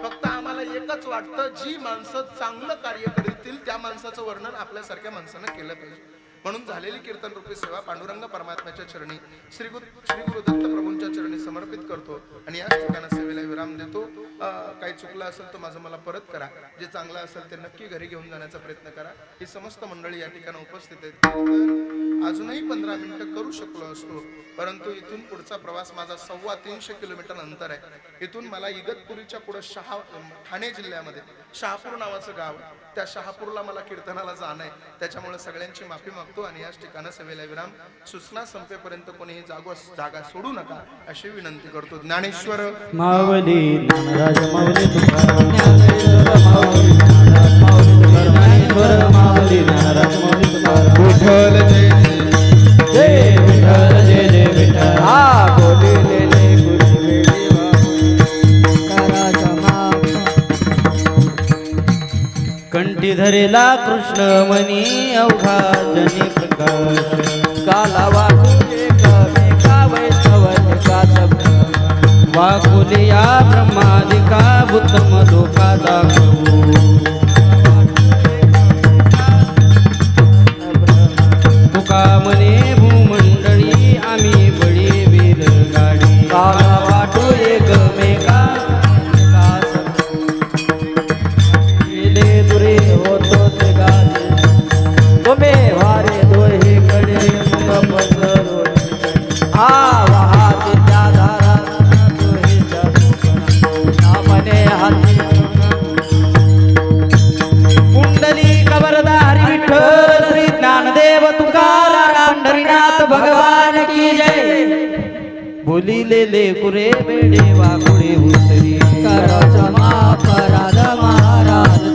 फक्त आम्हाला एकच वाटतं, जी माणसं चांगलं कार्य करतील त्या माणसाचं वर्णन आपल्यासारख्या माणसानं केलं पाहिजे. म्हणून झालेली कीर्तन रूपी सेवा पांडुरंग परमात्म्याच्या चरणी श्री गुरु दत्त प्रभूंच्या चरणी समर्पित करतो आणि या ठिकाणी सेवेला विराम देतो. काही चुकलं असेल तर माझं मला परत करा. जे चांगलं असेल ते नक्की घरी घेऊन जाण्याचा प्रयत्न करा. ही समस्त मंडळी या ठिकाणी उपस्थित आहेत. कीर्तन अजूनही 15 मिनिटं करू शकलो असतो, परंतु इथून पुढचा प्रवास माझा 350 किलोमीटर अंतर आहे. इथून मला इगतपुरीच्या पुढे ठाणे जिल्ह्यामध्ये शहापूर नावाचं गाव आहे. त्या शहापूरला मला कीर्तनाला जाणं आहे. त्याच्यामुळे सगळ्यांची माफी मागतो आणि याच ठिकाणी सेवेला विराम. सूचना संपेपर्यंत कोणीही जागा सोडू नका अशी विनंती करतो. ज्ञानेश्वर माऊली ज्ञानराज माऊली तुकाराम, ज्ञानेश्वर माऊली ज्ञानराज माऊली तुकाराम, ज्ञानेश्वर माऊली ज्ञानराज माऊली तुकाराम. विठ्ठल जय जय विठ्ठल जय जय विठ्ठल. हा बोलिलेले गुरुवे देवा कराचा माप. कंठी धरेला कृष्ण मनी अवघा जनी प्रकाश. काला वाकुले कवे कावै सवनिका शब्द. वाकुले या ब्रह्मादिका उत्तम लोका दाखवू. तुका म्हणे भूमंडळी आम्ही बळी वीर गाडी. काला वाटू एकमेका दुरे होतो ते गाडी. तुम्ही वारे दोहे कडे मुख पसरो. हा वाहते त्या धारा दोहेच्या कोकणा. मने हाती कुंडली कबरदारी विठ्ठल श्री ज्ञानदेव तुकाराम पंढरीनाथ भगवान की जय. बोलिलेले कुरे बेडे वाकुडे उतरी. कराचा माफ राधा महाराज